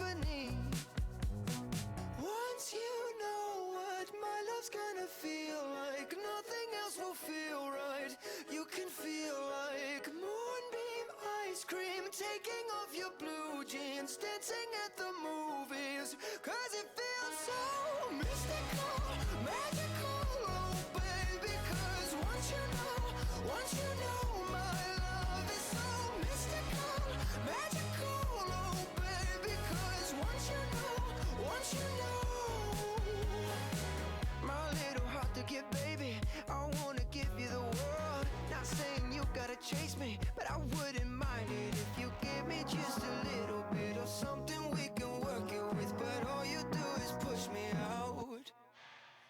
company. Once you know what my love's gonna feel like, nothing else will feel right. You can feel like moonbeam ice cream, taking off your blue jeans, dancing at the movies, 'cause it feels so mystical, magical, oh baby. 'Cause once you know my love is so mystical, magical, oh baby. 'Cause once you know my little heart to give, baby, I wanna give you the world. Not saying you gotta chase me, but I wouldn't mind it if you give me just a little bit of something we can work it with. But all you do is push me out.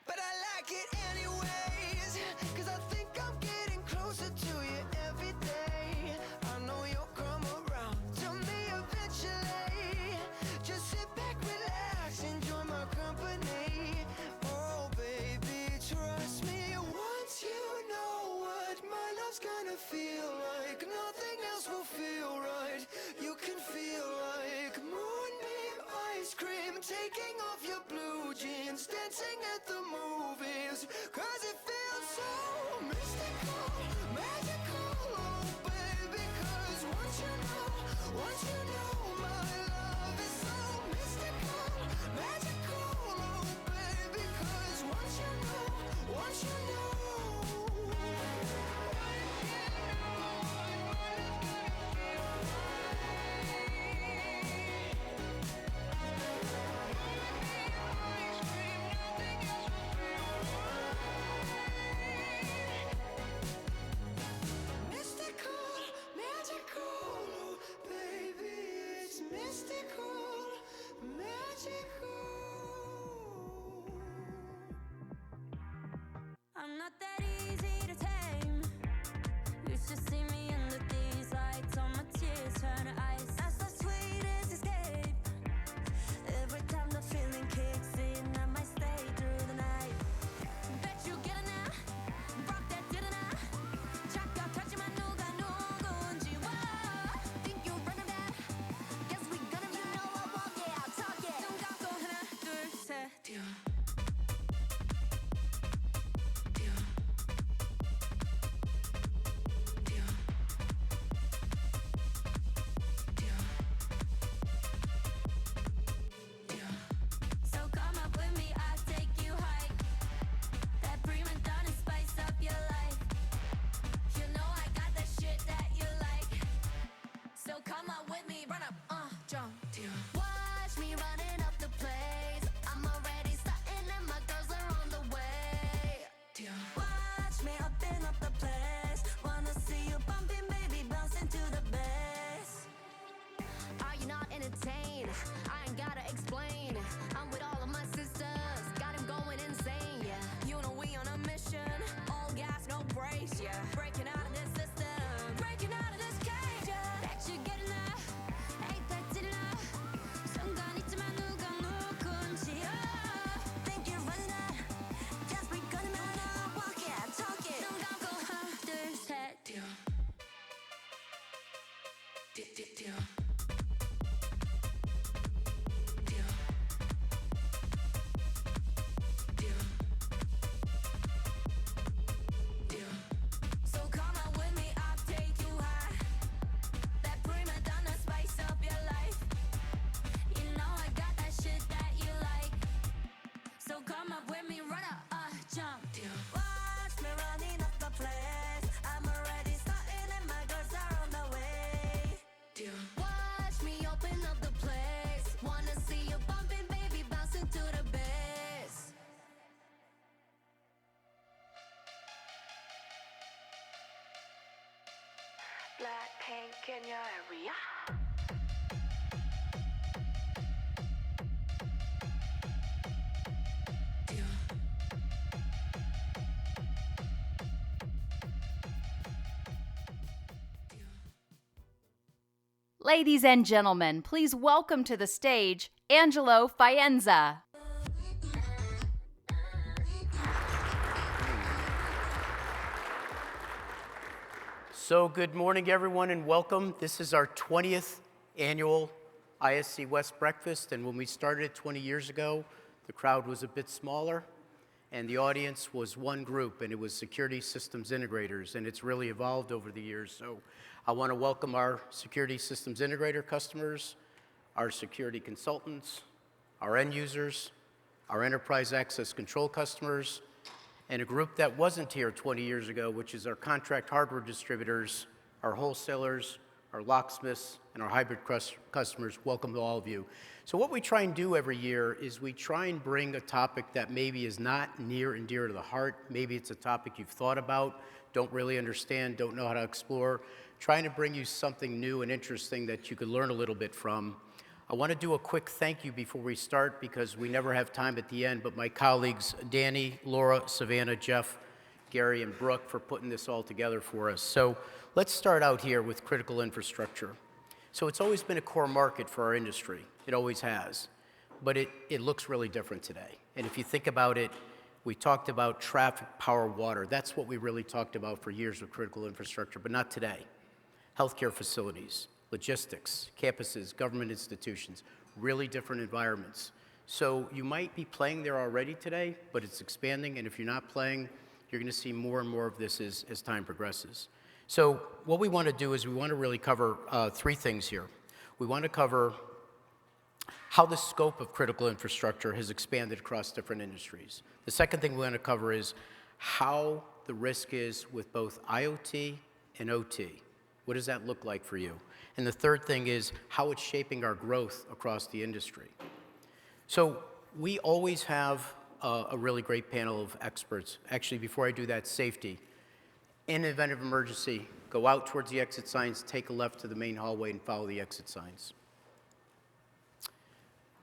But I like it anyways, 'cause I think I'm getting closer to you every day. I know you'll come around to me eventually. Just sit back, relax, enjoy my company. Oh baby, trust me. Once you know what my love's gonna feel like, nothing else will feel right. You can feel like moonbeam ice cream, taking off your blue jeans, dancing at the movies, 'cause it feels so mystical, magical, oh baby. 'Cause once you know my love is so mystical, magical, oh baby. 'Cause once you know mystical, magical, oh baby, it's mystical, magical. I'm not that easy to tame. You should see me under these lights. All my tears turn to ice. That's the sweetest escape. Every time the feeling kicks in, I might stay through the night. Bet you get it now. Rock that didn't I? 착각하지만 누가 누군지. Whoa. Think you run it back? Guess we gonna be. You know I walk it, I'll talk it. 눈 감고 하나, 둘, 셋. So come up with me, I'll take you high. That prima donna spice up your life. You know I got that shit that you like. So come up with me, run up, jump. Watch me running up the place. I'm already starting and my girls are on the way. Watch me upping up the place. Wanna see you bumping, baby, bouncing to the bass. Are you not entertained? I ain't gotta explain. I'm with all of my sisters, got him going insane, yeah. You know we on a mission, all gas, no brakes, yeah. Breaking out of this system, breaking out of this cage, yeah. Bet you get enough, ain't that did enough. 순간 있지만 누가 누군지, think you're running out. Just we gonna make it, walk it, talk it. 눈 감고 하나, 둘, 셋. So come on with me, I'll take you high. That prima donna spice up your life. You know I got that shit that you like. So come up with me, run up, jump. Watch me running up the place. I'm already starting and my girls are on the way. Watch me open up the place. Wanna see you bumping, baby, bouncing to the bass. Blackpink in your area. Ladies and gentlemen, please welcome to the stage Angelo Faenza. So good morning, everyone, and welcome. This is our 20th annual ISC West breakfast, and when we started 20 years ago, the crowd was a bit smaller, and the audience was one group, and it was security systems integrators, and it's really evolved over the years. So I want to welcome our security systems integrator customers, our security consultants, our end users, our enterprise access control customers, and a group that wasn't here 20 years ago, which is our contract hardware distributors, our wholesalers, our locksmiths, and our hybrid customers. Welcome to all of you. So what we try and do every year is we try and bring a topic that maybe is not near and dear to the heart. Maybe it's a topic you've thought about, don't really understand, don't know how to explore, trying to bring you something new and interesting that you could learn a little bit from. I want to do a quick thank you before we start because we never have time at the end, but my colleagues, Danny, Laura, Savannah, Jeff, Gary, and Brooke for putting this all together for us. So let's start out here with critical infrastructure. So it's always been a core market for our industry. It always has. But it looks really different today. And if you think about it, we talked about traffic, power, water. That's what we really talked about for years with critical infrastructure, but not today. Healthcare facilities, logistics, campuses, government institutions, really different environments. So you might be playing there already today, but it's expanding, and if you're not playing, you're going to see more and more of this as time progresses. So what we want to do is we want to really cover three things here. We want to cover how the scope of critical infrastructure has expanded across different industries. The second thing we want to cover is how the risk is with both IoT and OT. What does that look like for you? And the third thing is how it's shaping our growth across the industry. So we always have a really great panel of experts. Actually, before I do that, safety. In the event of emergency, go out towards the exit signs, take a left to the main hallway, and follow the exit signs.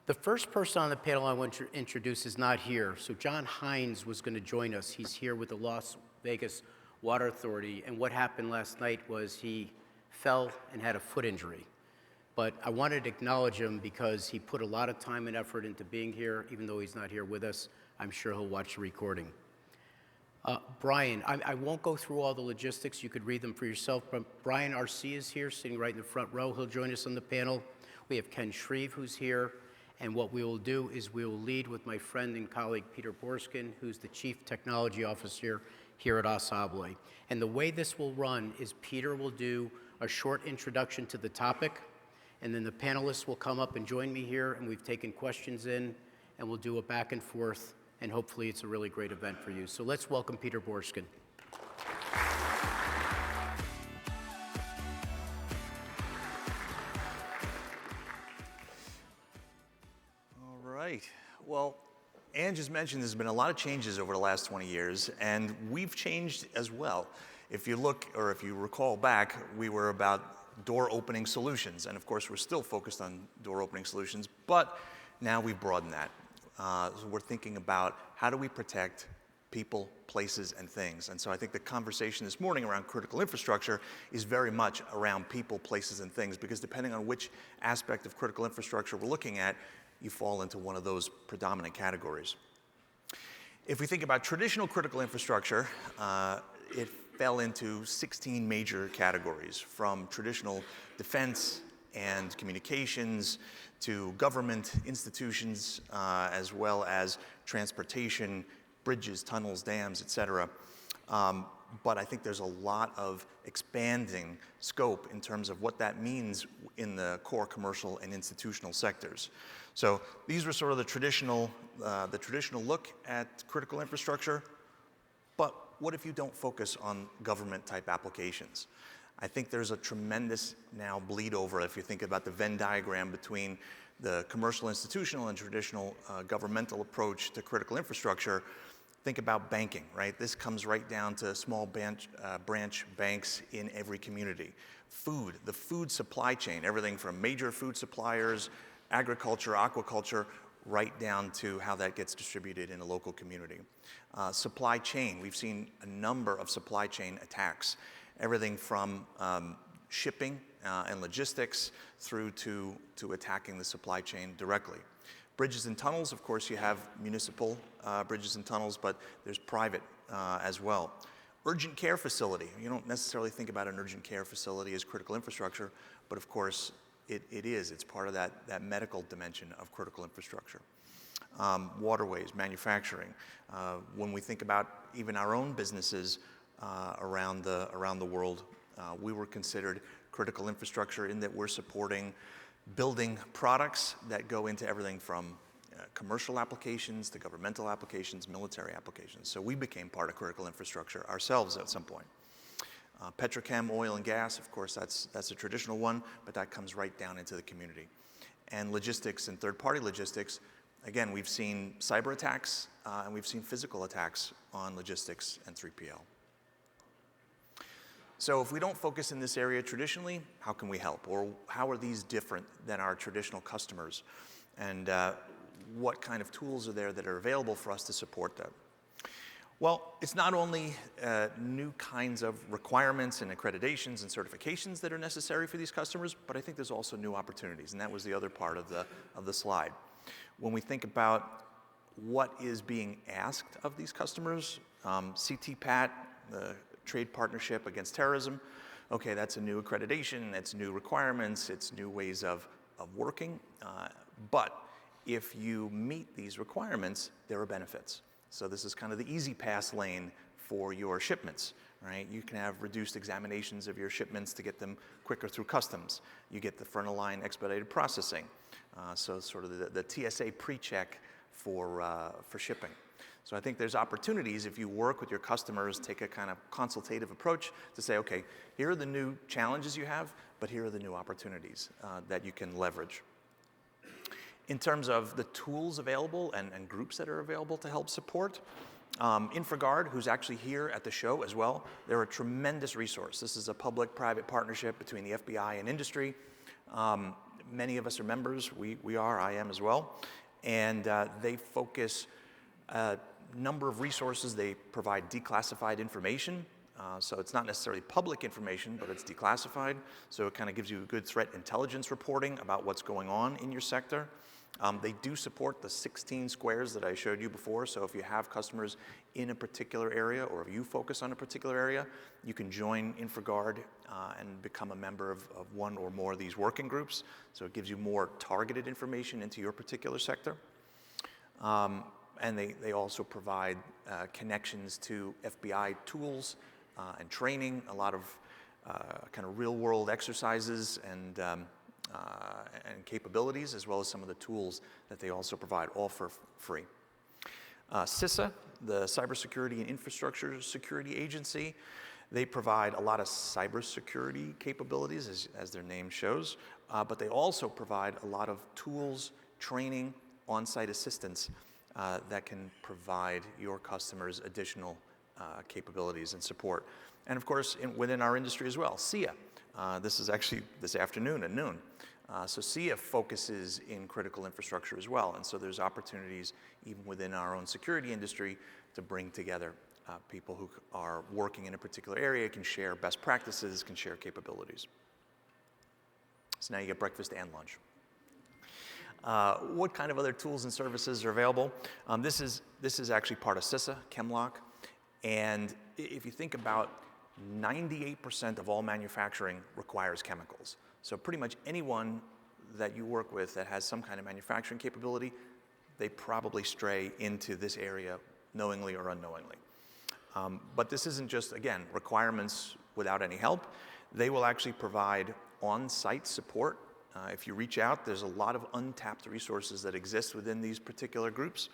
The first person on the panel I want to introduce is not here. So John Hines was going to join us. He's here with the Las Vegas Water Authority, and what happened last night was he fell and had a foot injury. But I wanted to acknowledge him because he put a lot of time and effort into being here, even though he's not here with us. I'm sure he'll watch the recording. Brian, I won't go through all the logistics. You could read them for yourself, but Brian RC is here, sitting right in the front row. He'll join us on the panel. We have Ken Shreve, who's here, and what we will do is we will lead with my friend and colleague, Peter Borskin, who's the Chief Technology Officer here at ASA ABLOY. And the way this will run is Peter will do a short introduction to the topic, and then the panelists will come up and join me here, and we've taken questions in, and we'll do a back and forth, and hopefully it's a really great event for you. So let's welcome Peter Borskin. All right. Well, Ann just mentioned there's been a lot of changes over the last 20 years, and we've changed as well. If you look, or if you recall back, we were about door opening solutions, and of course we're still focused on door opening solutions, but now we've broadened that. So we're thinking about how do we protect people, places, and things. And so I think the conversation this morning around critical infrastructure is very much around people, places, and things, because depending on which aspect of critical infrastructure we're looking at, you fall into one of those predominant categories. If we think about traditional critical infrastructure, it fell into 16 major categories, from traditional defense and communications to government institutions, as well as transportation, bridges, tunnels, dams, et cetera. But I think there's a lot of expanding scope in terms of what that means in the core commercial and institutional sectors. So these were sort of the traditional look at critical infrastructure. But what if you don't focus on government-type applications? I think there's a tremendous now bleed over if you think about the Venn diagram between the commercial, institutional, and traditional governmental approach to critical infrastructure. Think about banking, right? This comes right down to small branch banks in every community. Food, the food supply chain, everything from major food suppliers, agriculture, aquaculture, right down to how that gets distributed in a local community. Supply chain, we've seen a number of supply chain attacks, everything from shipping and logistics through to attacking the supply chain directly. Bridges and tunnels, of course, you have municipal bridges and tunnels, but there's private as well. Urgent care facility, you don't necessarily think about an urgent care facility as critical infrastructure, but of course, It's part of that medical dimension of critical infrastructure. Waterways, manufacturing. When we think about even our own businesses around the world, we were considered critical infrastructure in that we're supporting building products that go into everything from commercial applications to governmental applications, military applications. So we became part of critical infrastructure ourselves at some point. Petrochem, oil and gas, of course, that's a traditional one, but that comes right down into the community. And logistics and third-party logistics, again, we've seen cyber attacks and we've seen physical attacks on logistics and 3PL. So if we don't focus in this area traditionally, how can we help? Or how are these different than our traditional customers? And what kind of tools are there that are available for us to support them? Well, it's not only new kinds of requirements and accreditations and certifications that are necessary for these customers, but I think there's also new opportunities, and that was the other part of the slide. When we think about what is being asked of these customers, CTPAT, the Trade Partnership Against Terrorism, okay, that's a new accreditation, it's new requirements, it's new ways of working, but if you meet these requirements, there are benefits. So this is kind of the easy pass lane for your shipments, right? You can have reduced examinations of your shipments to get them quicker through customs. You get the front of line expedited processing. So sort of the TSA pre-check for shipping. So I think there's opportunities if you work with your customers, take a kind of consultative approach to say, okay, here are the new challenges you have, but here are the new opportunities that you can leverage. In terms of the tools available and groups that are available to help support, InfraGard, who's actually here at the show as well, they're a tremendous resource. This is a public-private partnership between the FBI and industry. Many of us are members. I am as well. And they focus a number of resources. They provide declassified information. So it's not necessarily public information, but it's declassified. So it kind of gives you a good threat intelligence reporting about what's going on in your sector. They do support the 16 squares that I showed you before. So if you have customers in a particular area, or if you focus on a particular area, you can join InfraGard and become a member of one or more of these working groups. So it gives you more targeted information into your particular sector. And they also provide connections to FBI tools and training, a lot of kind of real-world exercises and capabilities, as well as some of the tools that they also provide, all for free. CISA, the Cybersecurity and Infrastructure Security Agency, they provide a lot of cybersecurity capabilities, as their name shows, but they also provide a lot of tools, training, on-site assistance that can provide your customers additional capabilities and support. And of course, within our industry as well, SIA. This is actually this afternoon at noon. So SIA focuses in critical infrastructure as well. And so there's opportunities even within our own security industry to bring together people who are working in a particular area, can share best practices, can share capabilities. So now you get breakfast and lunch. What kind of other tools and services are available? This is actually part of CISA, ChemLock. And if you think about 98% of all manufacturing requires chemicals. So pretty much anyone that you work with that has some kind of manufacturing capability, they probably stray into this area knowingly or unknowingly. But this isn't just, again, requirements without any help. They will actually provide on-site support. If you reach out, there's a lot of untapped resources that exist within these particular groups.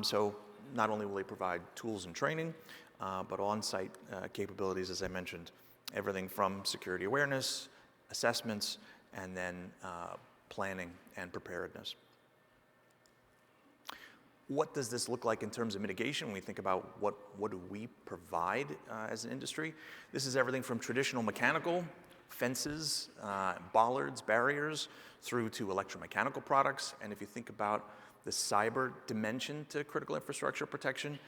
So not only will they provide tools and training, but on-site capabilities, as I mentioned, everything from security awareness, assessments, and then planning and preparedness. What does this look like in terms of mitigation when we think about what do we provide as an industry? This is everything from traditional mechanical, fences, bollards, barriers, through to electromechanical products. And if you think about the cyber dimension to critical infrastructure protection,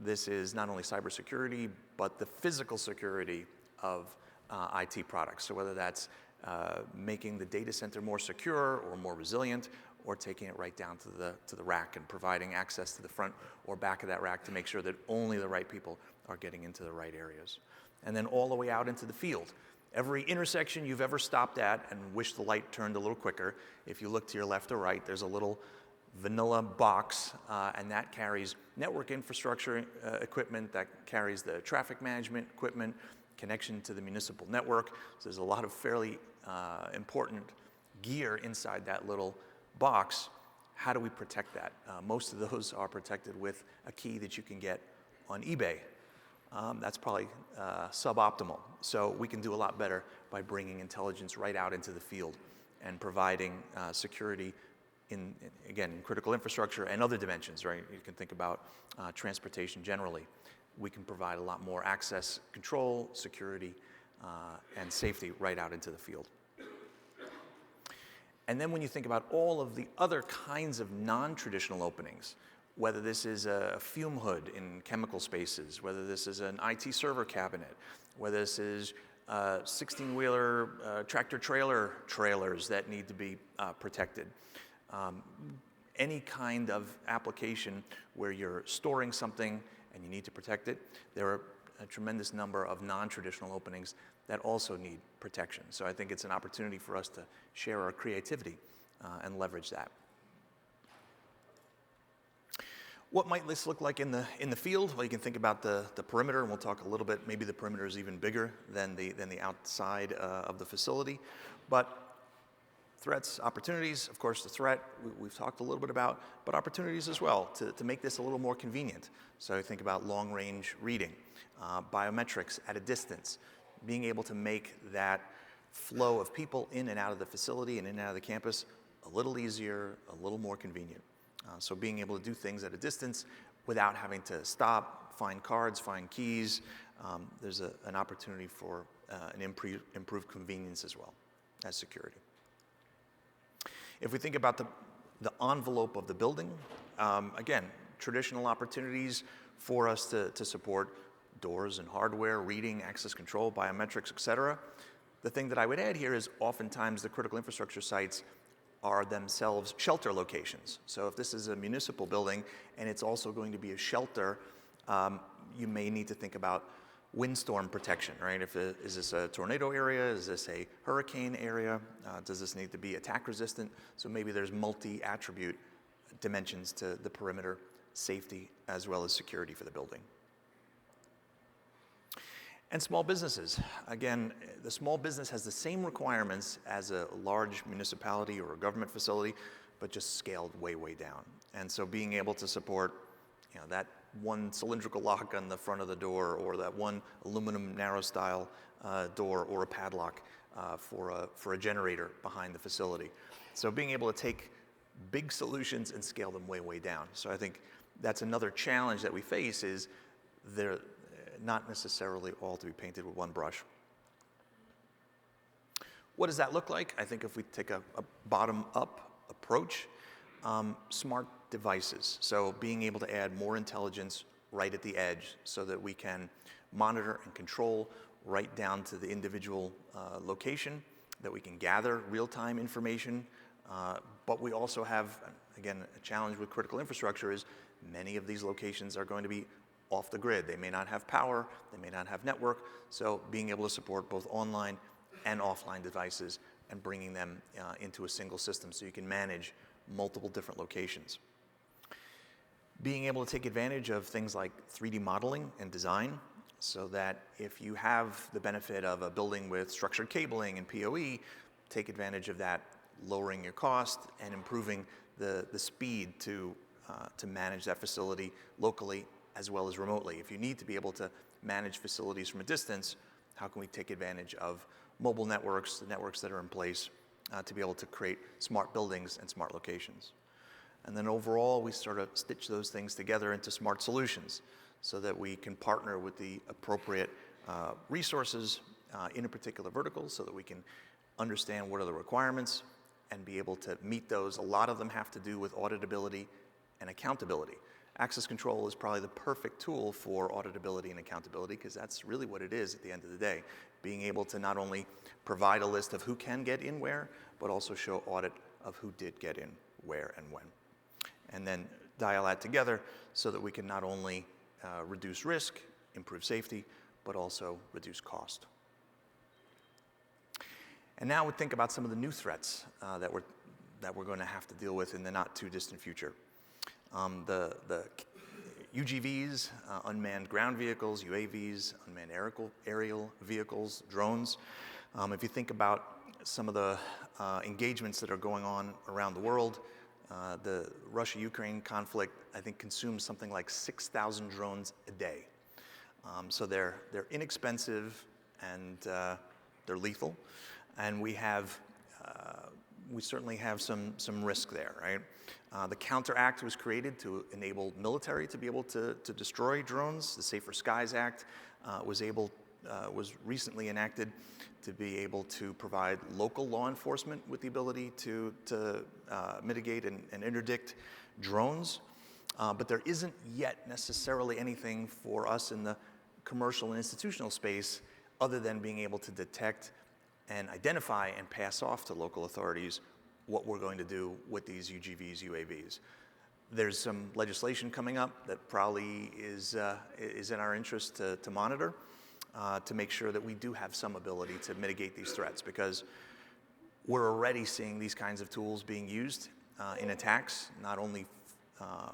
this is not only cybersecurity, but the physical security of IT products. So whether that's making the data center more secure or more resilient, or taking it right down to the rack and providing access to the front or back of that rack to make sure that only the right people are getting into the right areas. And then all the way out into the field. Every intersection you've ever stopped at and wished the light turned a little quicker, if you look to your left or right, there's a little vanilla box, and that carries network infrastructure equipment, that carries the traffic management equipment, connection to the municipal network. So there's a lot of fairly important gear inside that little box. How do we protect that? Most of those are protected with a key that you can get on eBay. That's probably suboptimal. So we can do a lot better by bringing intelligence right out into the field and providing security in critical infrastructure and other dimensions, right? You can think about transportation generally. We can provide a lot more access, control, security, and safety right out into the field. And then when you think about all of the other kinds of non-traditional openings, whether this is a fume hood in chemical spaces, whether this is an IT server cabinet, whether this is 16-wheeler tractor-trailer trailers that need to be protected, any kind of application where you're storing something and you need to protect it, there are a tremendous number of non-traditional openings that also need protection. So I think it's an opportunity for us to share our creativity and leverage that. What might this look like in the field? Well, you can think about the perimeter, and we'll talk a little bit. Maybe the perimeter is even bigger than the outside of the facility. But threats, opportunities, of course, the threat we've talked a little bit about, but opportunities as well to make this a little more convenient. So think about long-range reading, biometrics at a distance, being able to make that flow of people in and out of the facility and in and out of the campus a little easier, a little more convenient. So being able to do things at a distance without having to stop, find cards, find keys, there's an opportunity for an improved convenience as well as security. If we think about the envelope of the building, again, traditional opportunities for us to support doors and hardware, reading, access control, biometrics, et cetera. The thing that I would add here is oftentimes the critical infrastructure sites are themselves shelter locations. So if this is a municipal building and it's also going to be a shelter, you may need to think about windstorm protection, right? Is this a tornado area? Is this a hurricane area? Does this need to be attack resistant? So maybe there's multi-attribute dimensions to the perimeter, safety, as well as security for the building. And small businesses. Again, the small business has the same requirements as a large municipality or a government facility, but just scaled way, way down. And so being able to support, that one cylindrical lock on the front of the door, or that one aluminum narrow style door, or a padlock for a generator behind the facility. So being able to take big solutions and scale them way, way down. So I think that's another challenge that we face, is they're not necessarily all to be painted with one brush. What does that look like? I think if we take a bottom-up approach, smart devices. So being able to add more intelligence right at the edge so that we can monitor and control right down to the individual location, that we can gather real-time information. But we also have, again, a challenge with critical infrastructure is many of these locations are going to be off the grid. They may not have power, they may not have network, so being able to support both online and offline devices and bringing them into a single system so you can manage multiple different locations. Being able to take advantage of things like 3D modeling and design, so that if you have the benefit of a building with structured cabling and PoE, take advantage of that, lowering your cost and improving the speed to manage that facility locally as well as remotely. If you need to be able to manage facilities from a distance, how can we take advantage of mobile networks, the networks that are in place, to be able to create smart buildings and smart locations? And then overall, we sort of stitch those things together into smart solutions so that we can partner with the appropriate resources in a particular vertical so that we can understand what are the requirements and be able to meet those. A lot of them have to do with auditability and accountability. Access control is probably the perfect tool for auditability and accountability, because that's really what it is at the end of the day. Being able to not only provide a list of who can get in where, but also show audit of who did get in where and when. And then dial that together so that we can not only reduce risk, improve safety, but also reduce cost. And now we think about some of the new threats that we're going to have to deal with in the not too distant future. The UGVs, unmanned ground vehicles, UAVs, unmanned aerial vehicles, drones. If you think about some of the engagements that are going on around the world, the Russia-Ukraine conflict, I think, consumes something like 6,000 drones a day. So they're inexpensive and they're lethal, and we certainly have some risk there, right? The Counter Act was created to enable military to be able to destroy drones. The Safer Skies Act was recently enacted to be able to provide local law enforcement with the ability to mitigate and interdict drones. But there isn't yet necessarily anything for us in the commercial and institutional space other than being able to detect and identify and pass off to local authorities what we're going to do with these UGVs, UAVs. There's some legislation coming up that probably is in our interest to monitor, to make sure that we do have some ability to mitigate these threats, because we're already seeing these kinds of tools being used in attacks, not only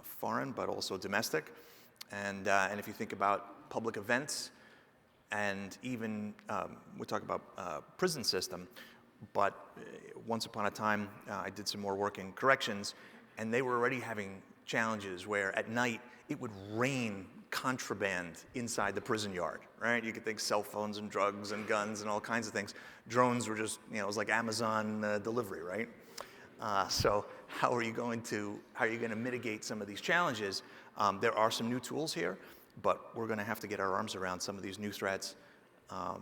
foreign but also domestic. And if you think about public events, and even we talk about prison system, but once upon a time I did some more work in corrections, and they were already having challenges where at night it would rain contraband inside the prison yard, right? You could think cell phones and drugs and guns and all kinds of things. Drones were just, it was like Amazon delivery, right? So how are you going to mitigate some of these challenges? There are some new tools here, but we're going to have to get our arms around some of these new threats,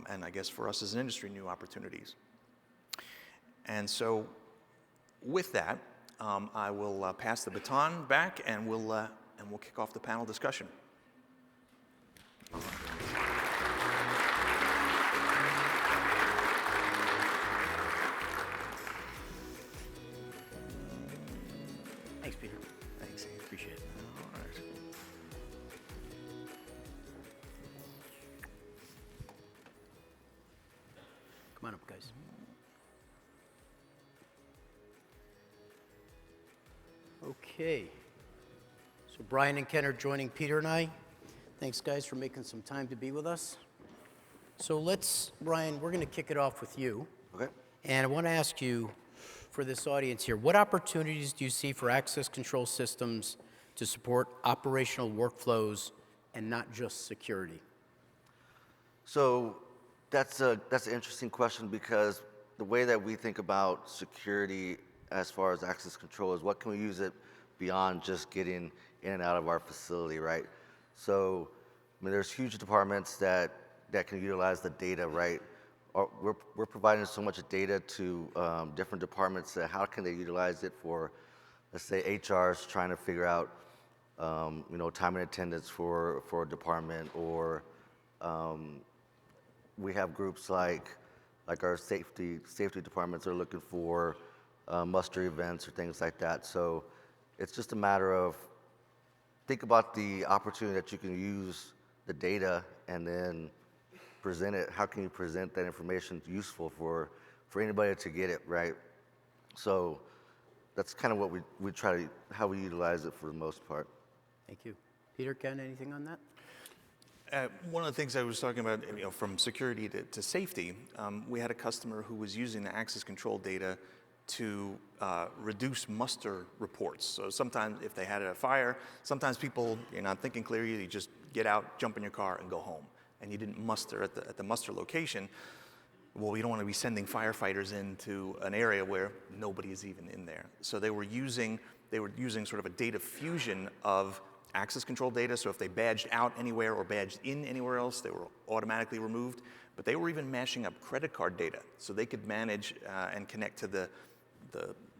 and I guess for us as an industry, new opportunities. And so with that, I will pass the baton back, and we'll kick off the panel discussion. Thanks, Peter. Thanks, appreciate it. All right. Come on up, guys. Okay. So Brian and Ken are joining Peter and I. Thanks, guys, for making some time to be with us. So Brian, we're going to kick it off with you. Okay. And I want to ask you, for this audience here, what opportunities do you see for access control systems to support operational workflows and not just security? So that's an interesting question, because the way that we think about security as far as access control is what can we use it beyond just getting in and out of our facility, right? So, I mean, there's huge departments that can utilize the data, right? We're providing so much data to different departments that how can they utilize it for, let's say, HR's trying to figure out, time and attendance for a department, or we have groups like our safety departments are looking for muster events or things like that. So it's just a matter of think about the opportunity that you can use the data and then present it. How can you present that information useful for anybody to get it, right? So that's kind of what we try to, how we utilize it for the most part. Thank you. Peter, Ken, anything on that? One of the things I was talking about, from security to safety, we had a customer who was using the access control data to reduce muster reports. So sometimes if they had a fire, sometimes people, you're not thinking clearly, you just get out, jump in your car, and go home. And you didn't muster at the muster location. Well, you don't want to be sending firefighters into an area where nobody is even in there. So they were using sort of a data fusion of access control data. So if they badged out anywhere or badged in anywhere else, they were automatically removed. But they were even mashing up credit card data, so they could manage and connect to the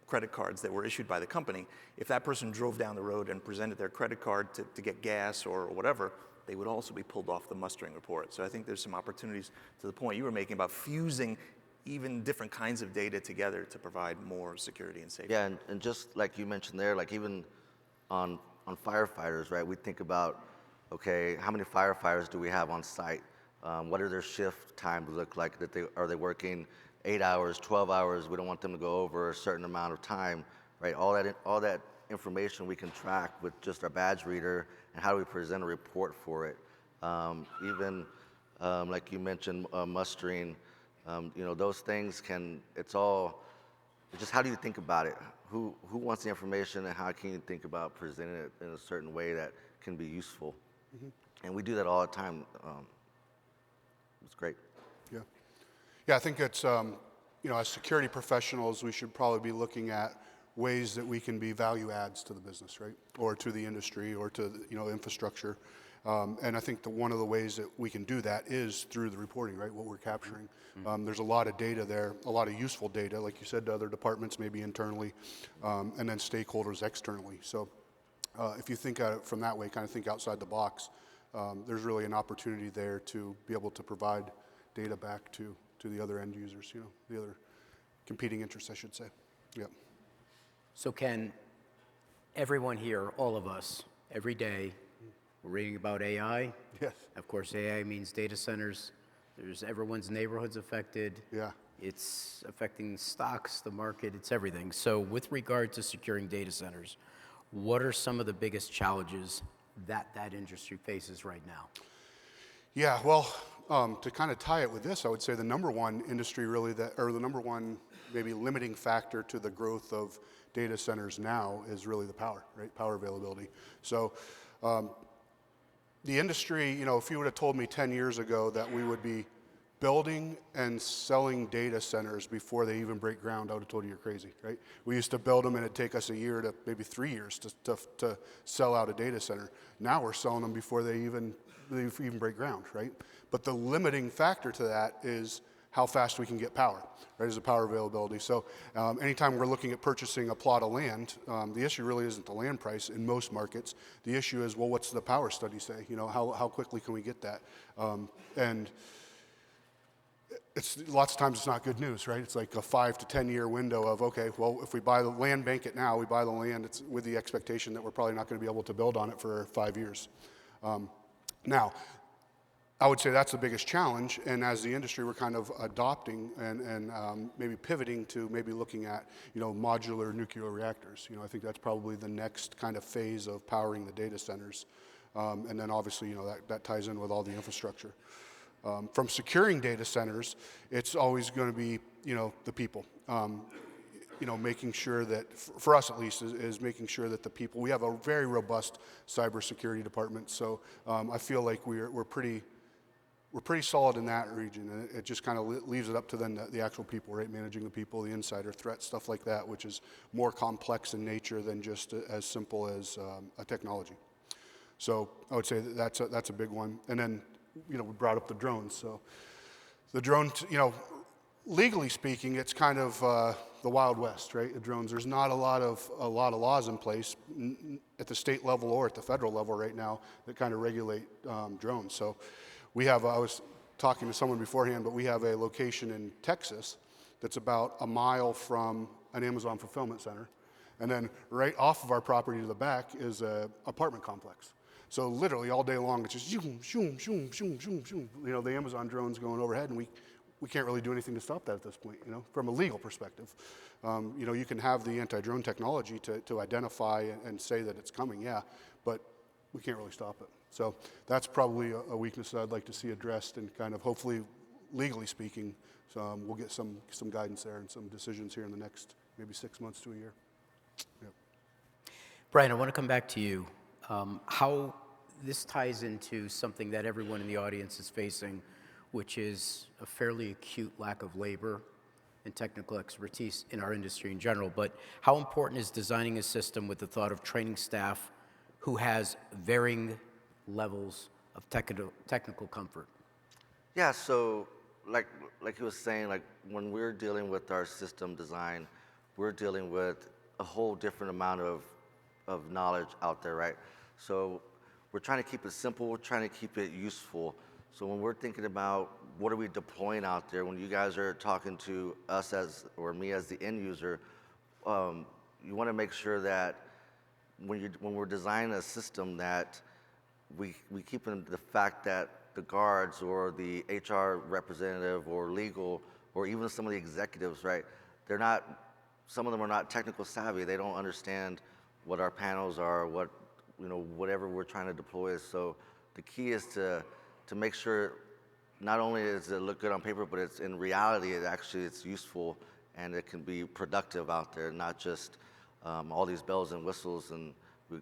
credit cards that were issued by the company. If that person drove down the road and presented their credit card to get gas or whatever, they would also be pulled off the mustering report. So I think there's some opportunities, to the point you were making about fusing even different kinds of data together to provide more security and safety. Yeah, and just like you mentioned there, like even on firefighters, right? We think about, okay, how many firefighters do we have on site? What do their shift times look like? Are they working 8 hours, 12 hours. We don't want them to go over a certain amount of time, right? All that information we can track with just our badge reader, and how do we present a report for it. Even like you mentioned, mustering, those things it's just how do you think about it? Who wants the information, and how can you think about presenting it in a certain way that can be useful? And we do that all the time. It's great. Yeah. Yeah, I think it's, as security professionals, we should probably be looking at ways that we can be value adds to the business, right? Or to the industry, or to, infrastructure. And I think one of the ways that we can do that is through the reporting, right? What we're capturing. There's a lot of data there, a lot of useful data, like you said, to other departments, maybe internally, and then stakeholders externally. So if you think at it from that way, kind of think outside the box, there's really an opportunity there to be able to provide data back to the other end users, the other competing interests, I should say. Yeah. So Ken, everyone here, all of us, every day, we're reading about AI. Yes. Of course, AI means data centers. Everyone's neighborhood's affected. Yeah. It's affecting stocks, the market, it's everything. So with regard to securing data centers, what are some of the biggest challenges that industry faces right now? Yeah, well, to kind of tie it with this, I would say the number one industry really or the number one maybe limiting factor to the growth of data centers now is really the power, right? Power availability. So the industry, if you would have told me 10 years ago that we would be building and selling data centers before they even break ground, I would have told you you're crazy, right? We used to build them and it'd take us a year to maybe 3 years to sell out a data center. Now we're selling them before they even break ground, right? But the limiting factor to that is how fast we can get power, right? Is the power availability. So anytime we're looking at purchasing a plot of land, the issue really isn't the land price in most markets. The issue is, well, what's the power study say? How quickly can we get that? And lots of times it's not good news, right? It's like a 5 to 10 year window of, okay, well, if we buy the land, bank it now, we buy the land, it's with the expectation that we're probably not going to be able to build on it for 5 years. Now, I would say that's the biggest challenge, and as the industry, we're kind of adopting and maybe pivoting to maybe looking at, modular nuclear reactors. I think that's probably the next kind of phase of powering the data centers. And then obviously, that ties in with all the infrastructure. From securing data centers, it's always going to be, the people. Making sure that, for us at least, is making sure that the people, we have a very robust cybersecurity department, so I feel like we're pretty solid in that region, and it just kind of leaves it up to then the actual people, right? Managing the people, the insider threats, stuff like that, which is more complex in nature than just as simple as a technology. So I would say that's a big one. And then, we brought up the drones. So the drone, legally speaking, it's kind of the Wild West, right? The drones. There's not a lot of laws in place at the state level or at the federal level right now that kind of regulate drones. So we have. I was talking to someone beforehand, but we have a location in Texas that's about a mile from an Amazon fulfillment center, and then right off of our property to the back is an apartment complex. So literally all day long, it's just zoom, zoom, zoom, zoom, zoom, zoom. The Amazon drones going overhead, and we can't really do anything to stop that at this point, from a legal perspective. You can have the anti-drone technology to identify and say that it's coming, yeah, but we can't really stop it. So that's probably a weakness that I'd like to see addressed, and kind of hopefully, legally speaking, we'll get some guidance there and some decisions here in the next maybe 6 months to a year. Yep. Brian, I want to come back to you. How this ties into something that everyone in the audience is facing, which is a fairly acute lack of labor and technical expertise in our industry in general. But how important is designing a system with the thought of training staff who has varying levels of technical comfort? Yeah, so like he was saying, like when we're dealing with our system design, we're dealing with a whole different amount of knowledge out there, right? So we're trying to keep it simple, we're trying to keep it useful. So when we're thinking about what are we deploying out there, when you guys are talking to us or me as the end user, you want to make sure that when we're designing a system that we keep in the fact that the guards or the HR representative or legal or even some of the executives, right? They're not, some of them are not technical savvy. They don't understand what our panels are, what, whatever we're trying to deploy is. So the key is to make sure not only does it look good on paper, but it's in reality, it's useful and it can be productive out there, not just all these bells and whistles, and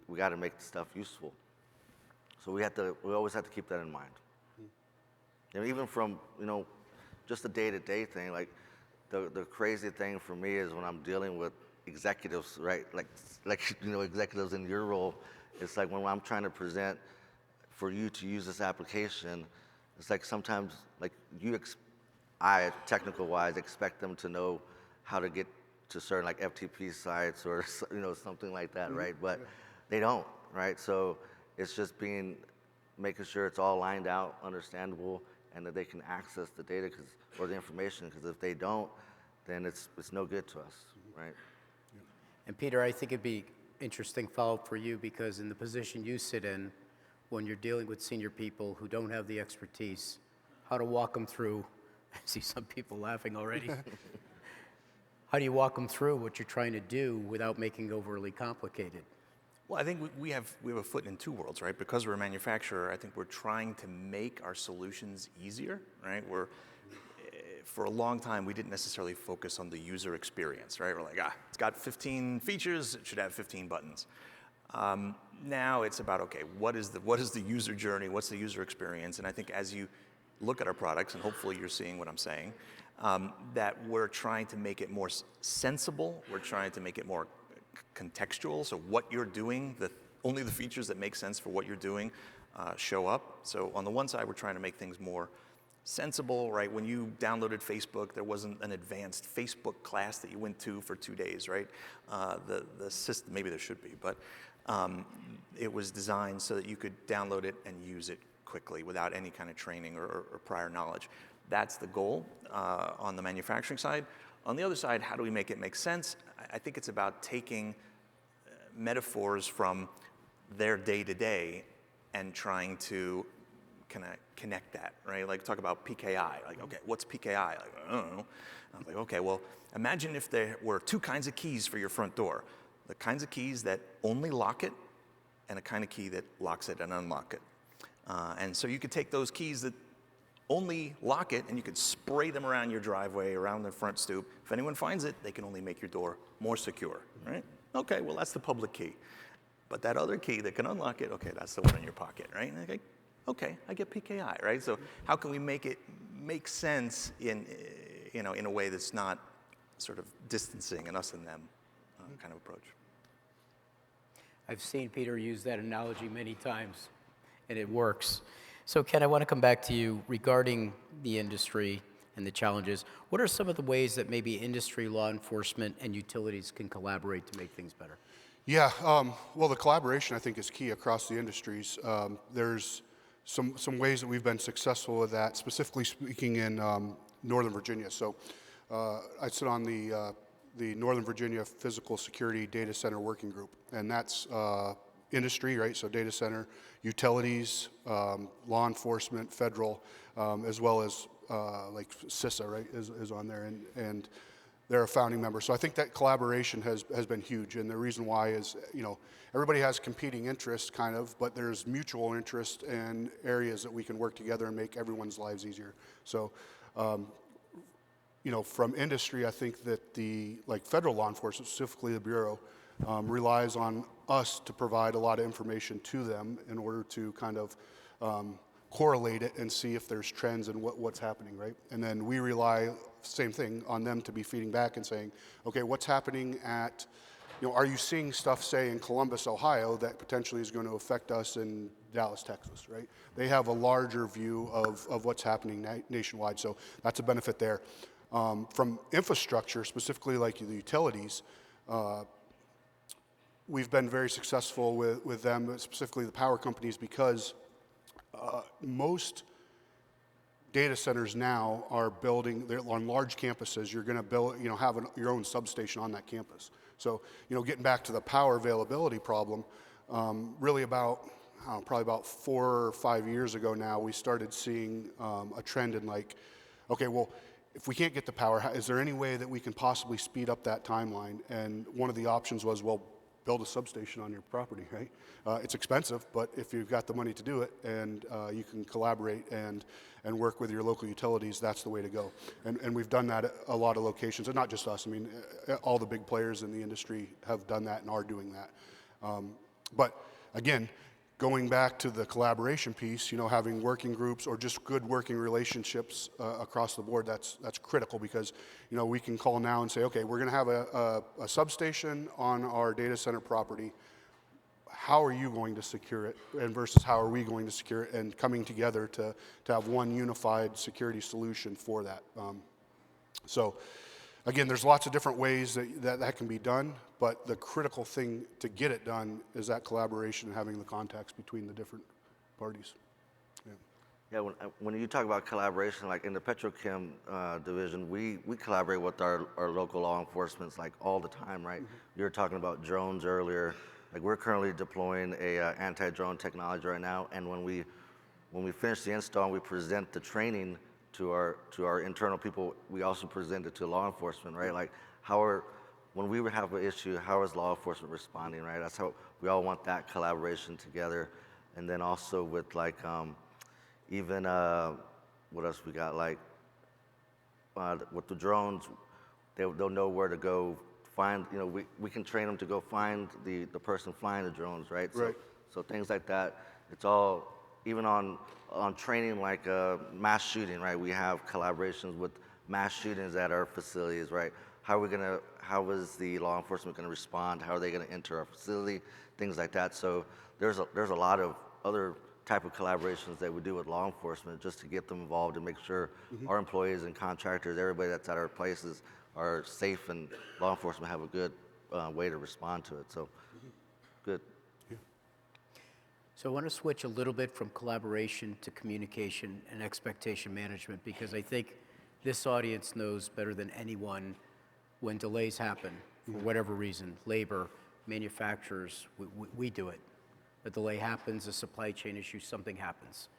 we got to make the stuff useful. So we always have to keep that in mind. And even from, just the day-to-day thing, like the crazy thing for me is when I'm dealing with executives, right? Like executives in your role, it's like when I'm trying to present for you to use this application, it's like sometimes like I, technical-wise, expect them to know how to get to certain like FTP sites or something like that, right? But they don't, right? So it's just making sure it's all lined out, understandable, and that they can access the data or the information. Because if they don't, then it's no good to us, right? And Peter, I think it'd be interesting follow-up for you, because in the position you sit in, when you're dealing with senior people who don't have the expertise, how to walk them through. I see some people laughing already. How do you walk them through what you're trying to do without making it overly complicated? Well, I think we have a foot in two worlds, right? Because we're a manufacturer, I think we're trying to make our solutions easier, right? For a long time, we didn't necessarily focus on the user experience, right? We're like, it's got 15 features, it should have 15 buttons. Now it's about, okay, what is the user journey? What's the user experience? And I think as you look at our products, and hopefully you're seeing what I'm saying, that we're trying to make it more sensible. We're trying to make it more contextual. So what you're doing, only the features that make sense for what you're doing show up. So on the one side, we're trying to make things more sensible, right? When you downloaded Facebook, there wasn't an advanced Facebook class that you went to for 2 days, right? The system, maybe there should be, but it was designed so that you could download it and use it quickly without any kind of training or prior knowledge. That's the goal on the manufacturing side. On the other side, how do we make it make sense? I think it's about taking metaphors from their day-to-day and trying to kind of connect that, right? Like talk about PKI. Like, okay, what's PKI? Like, I don't know. I was like, okay, well, imagine if there were two kinds of keys for your front door. The kinds of keys that only lock it and a kind of key that locks it and unlock it. And so you could take those keys that only lock it and you could spray them around your driveway, around the front stoop. If anyone finds it, they can only make your door more secure, right? Okay, well, that's the public key. But that other key that can unlock it, okay, that's the one in your pocket, right? And okay, I get PKI, right? So how can we make it make sense in a way that's not sort of distancing an us and them kind of approach? I've seen Peter use that analogy many times, and it works. So Ken, I want to come back to you regarding the industry and the challenges. What are some of the ways that maybe industry, law enforcement, and utilities can collaborate to make things better? Yeah, well, the collaboration, I think, is key across the industries. There's some ways that we've been successful with that, specifically speaking in Northern Virginia. So I sit on the Northern Virginia Physical Security Data Center Working Group, and that's industry, right? So data center, utilities, law enforcement, federal, as well as like CISA, right, is on there, and they're a founding member. So I think that collaboration has been huge, and the reason why is, everybody has competing interests, kind of, but there's mutual interest in areas that we can work together and make everyone's lives easier. So, from industry, I think that the federal law enforcement, specifically the Bureau, relies on us to provide a lot of information to them in order to kind of correlate it and see if there's trends and what's happening, right? And then we rely, same thing, on them to be feeding back and saying, okay, what's happening at, are you seeing stuff, say, in Columbus, Ohio, that potentially is going to affect us in Dallas, Texas, right? They have a larger view of what's happening nationwide, so that's a benefit there. From infrastructure, specifically like the utilities, we've been very successful with them, specifically the power companies, because most data centers now are they're on large campuses. You're going to build, have your own substation on that campus. So, getting back to the power availability problem, really probably about 4 or 5 years ago now, we started seeing a trend in okay, well, if we can't get the power, is there any way that we can possibly speed up that timeline? And one of the options was, well, build a substation on your property, right? It's expensive, but if you've got the money to do it and you can collaborate and work with your local utilities, that's the way to go. And we've done that at a lot of locations, and not just us. I mean, all the big players in the industry have done that and are doing that. But again, going back to the collaboration piece, having working groups or just good working relationships across the board, that's critical, because, we can call now and say, okay, we're going to have a substation on our data center property. How are you going to secure it, and versus how are we going to secure it, and coming together to have one unified security solution for that. So again, there's lots of different ways that can be done, but the critical thing to get it done is that collaboration and having the contacts between the different parties. Yeah, when you talk about collaboration, like in the petrochem division, we collaborate with our local law enforcement like all the time, right? You were talking about drones earlier. Like, we're currently deploying a anti-drone technology right now, and when we finish the install and we present the training to our internal people, we also present it to law enforcement, right? Like, when we have an issue, how is law enforcement responding, right? That's how we all want that collaboration together. And then also with like, even, what else we got? Like, with the drones, they'll know where to go find, we can train them to go find the person flying the drones, right? Right. So things like that, it's all, even on training like mass shooting, right? We have collaborations with mass shootings at our facilities, right? How is the law enforcement gonna respond? How are they gonna enter our facility? Things like that. So there's a lot of other type of collaborations that we do with law enforcement just to get them involved and make sure our employees and contractors, everybody that's at our places, are safe, and law enforcement have a good way to respond to it. So, good. So I want to switch a little bit from collaboration to communication and expectation management, because I think this audience knows better than anyone when delays happen for whatever reason, labor, manufacturers, we do it. A delay happens, a supply chain issue, something happens.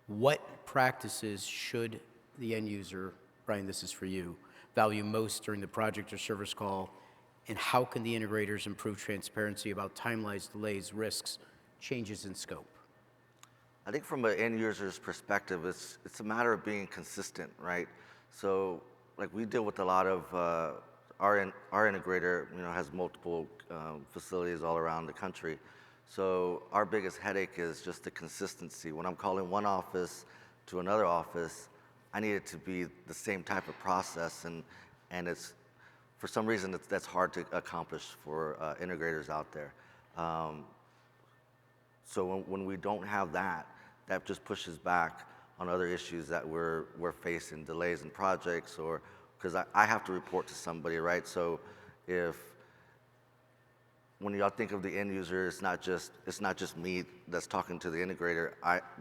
What practices should the end user, Brian, this is for you, value most during the project or service call, and how can the integrators improve transparency about timelines, delays, risks, changes in scope? I think from an end user's perspective, it's a matter of being consistent, right? So, like, we deal with a lot of our integrator, has multiple facilities all around the country. So our biggest headache is just the consistency. When I'm calling one office to another office, I need it to be the same type of process, and it's, for some reason, that's hard to accomplish for integrators out there. So when we don't have that just pushes back on other issues that we're facing, delays in projects, or because I have to report to somebody, right? So when y'all think of the end user, it's not just me that's talking to the integrator.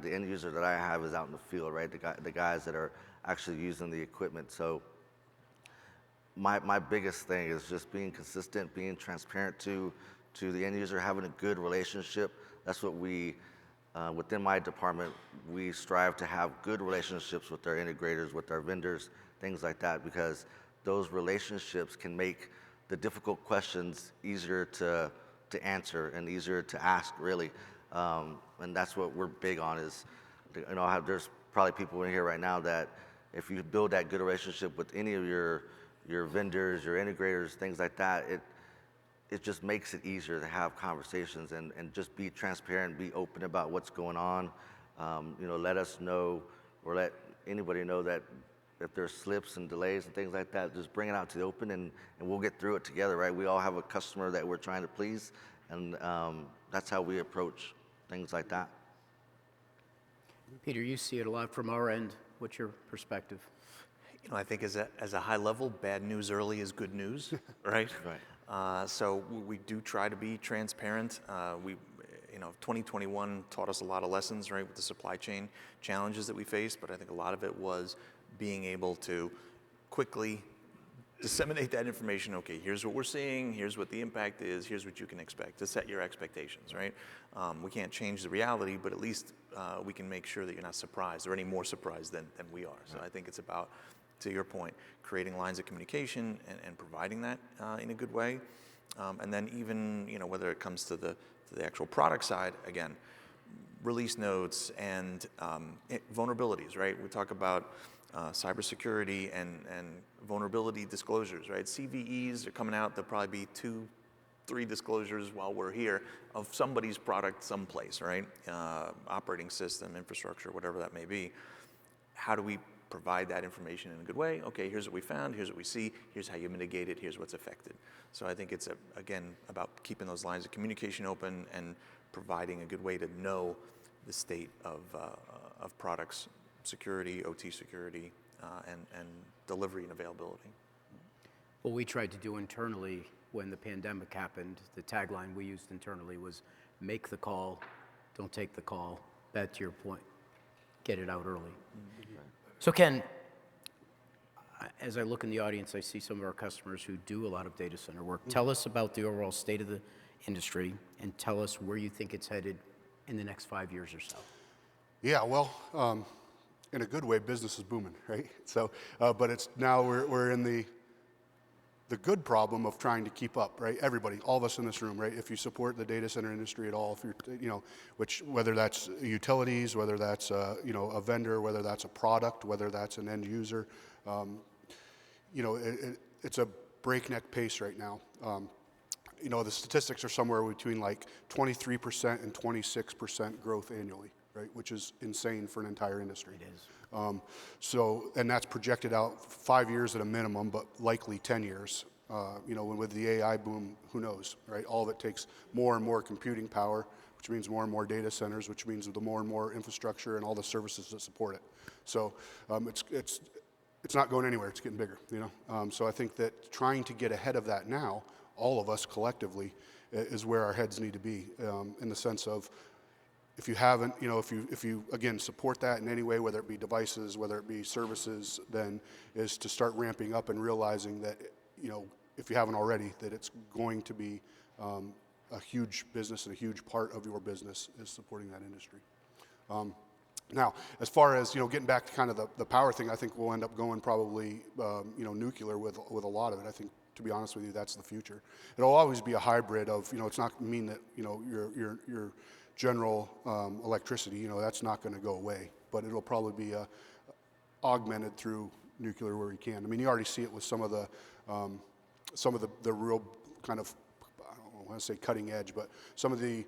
The end user that I have is out in the field, right? The guys that are actually using the equipment. So my biggest thing is just being consistent, being transparent to the end user, having a good relationship. That's what within my department, we strive to have good relationships with our integrators, with our vendors, things like that, because those relationships can make the difficult questions easier to answer and easier to ask, really. And that's what we're big on is, there's probably people in here right now that if you build that good relationship with any of your vendors, your integrators, things like that, it just makes it easier to have conversations and just be transparent, be open about what's going on. Let us know, or let anybody know that if there's slips and delays and things like that, just bring it out to the open, and we'll get through it together, right? We all have a customer that we're trying to please, and that's how we approach things like that. Peter, you see it a lot from our end. What's your perspective? I think as a high level, bad news early is good news, right? Right. So we do try to be transparent. 2021 taught us a lot of lessons, right, with the supply chain challenges that we faced, but I think a lot of it was being able to quickly disseminate that information. Okay, here's what we're seeing, here's what the impact is, here's what you can expect, to set your expectations, right? We can't change the reality, but at least we can make sure that you're not surprised or any more surprised than we are. So I think it's about to your point, creating lines of communication and providing that in a good way. And then even, whether it comes to the actual product side, again, release notes and vulnerabilities, right? We talk about cybersecurity and vulnerability disclosures, right? CVEs are coming out. There'll probably be 2-3 disclosures while we're here of somebody's product someplace, right? Operating system, infrastructure, whatever that may be. How do we provide that information in a good way? Okay, here's what we found, here's what we see, here's how you mitigate it, here's what's affected. So I think it's, again, about keeping those lines of communication open and providing a good way to know the state of products, security, OT security, and delivery and availability. What we tried to do internally when the pandemic happened, the tagline we used internally was make the call, don't take the call. Back to your point, get it out early. So Ken, as I look in the audience, I see some of our customers who do a lot of data center work. Tell us about the overall state of the industry and tell us where you think it's headed in the next 5 years or so. Yeah, well, in a good way, business is booming, right? So, but it's now we're in the good problem of trying to keep up, right? Everybody, all of us in this room, right? If you support the data center industry at all, if you're, whether that's utilities, whether that's, a vendor, whether that's a product, whether that's an end user, it's a breakneck pace right now. The statistics are somewhere between like 23% and 26% growth annually, right? Which is insane for an entire industry. It is. And that's projected out 5 years at a minimum, but likely 10 years. With the AI boom, who knows, right? All of it takes more and more computing power, which means more and more data centers, which means the more and more infrastructure and all the services that support it. So it's not going anywhere. It's getting bigger, So I think that trying to get ahead of that now, all of us collectively, is where our heads need to be, in the sense of, if you haven't, if you again support that in any way, whether it be devices, whether it be services, then is to start ramping up and realizing that, if you haven't already, that it's going to be a huge business and a huge part of your business is supporting that industry. Now, as far as getting back to kind of the power thing, I think we'll end up going probably nuclear with a lot of it. I think, to be honest with you, that's the future. It'll always be a hybrid of it's not mean that your general electricity, that's not going to go away, but it'll probably be augmented through nuclear where you can. I mean, you already see it with some of the real kind of, I don't want to say cutting edge, but some of the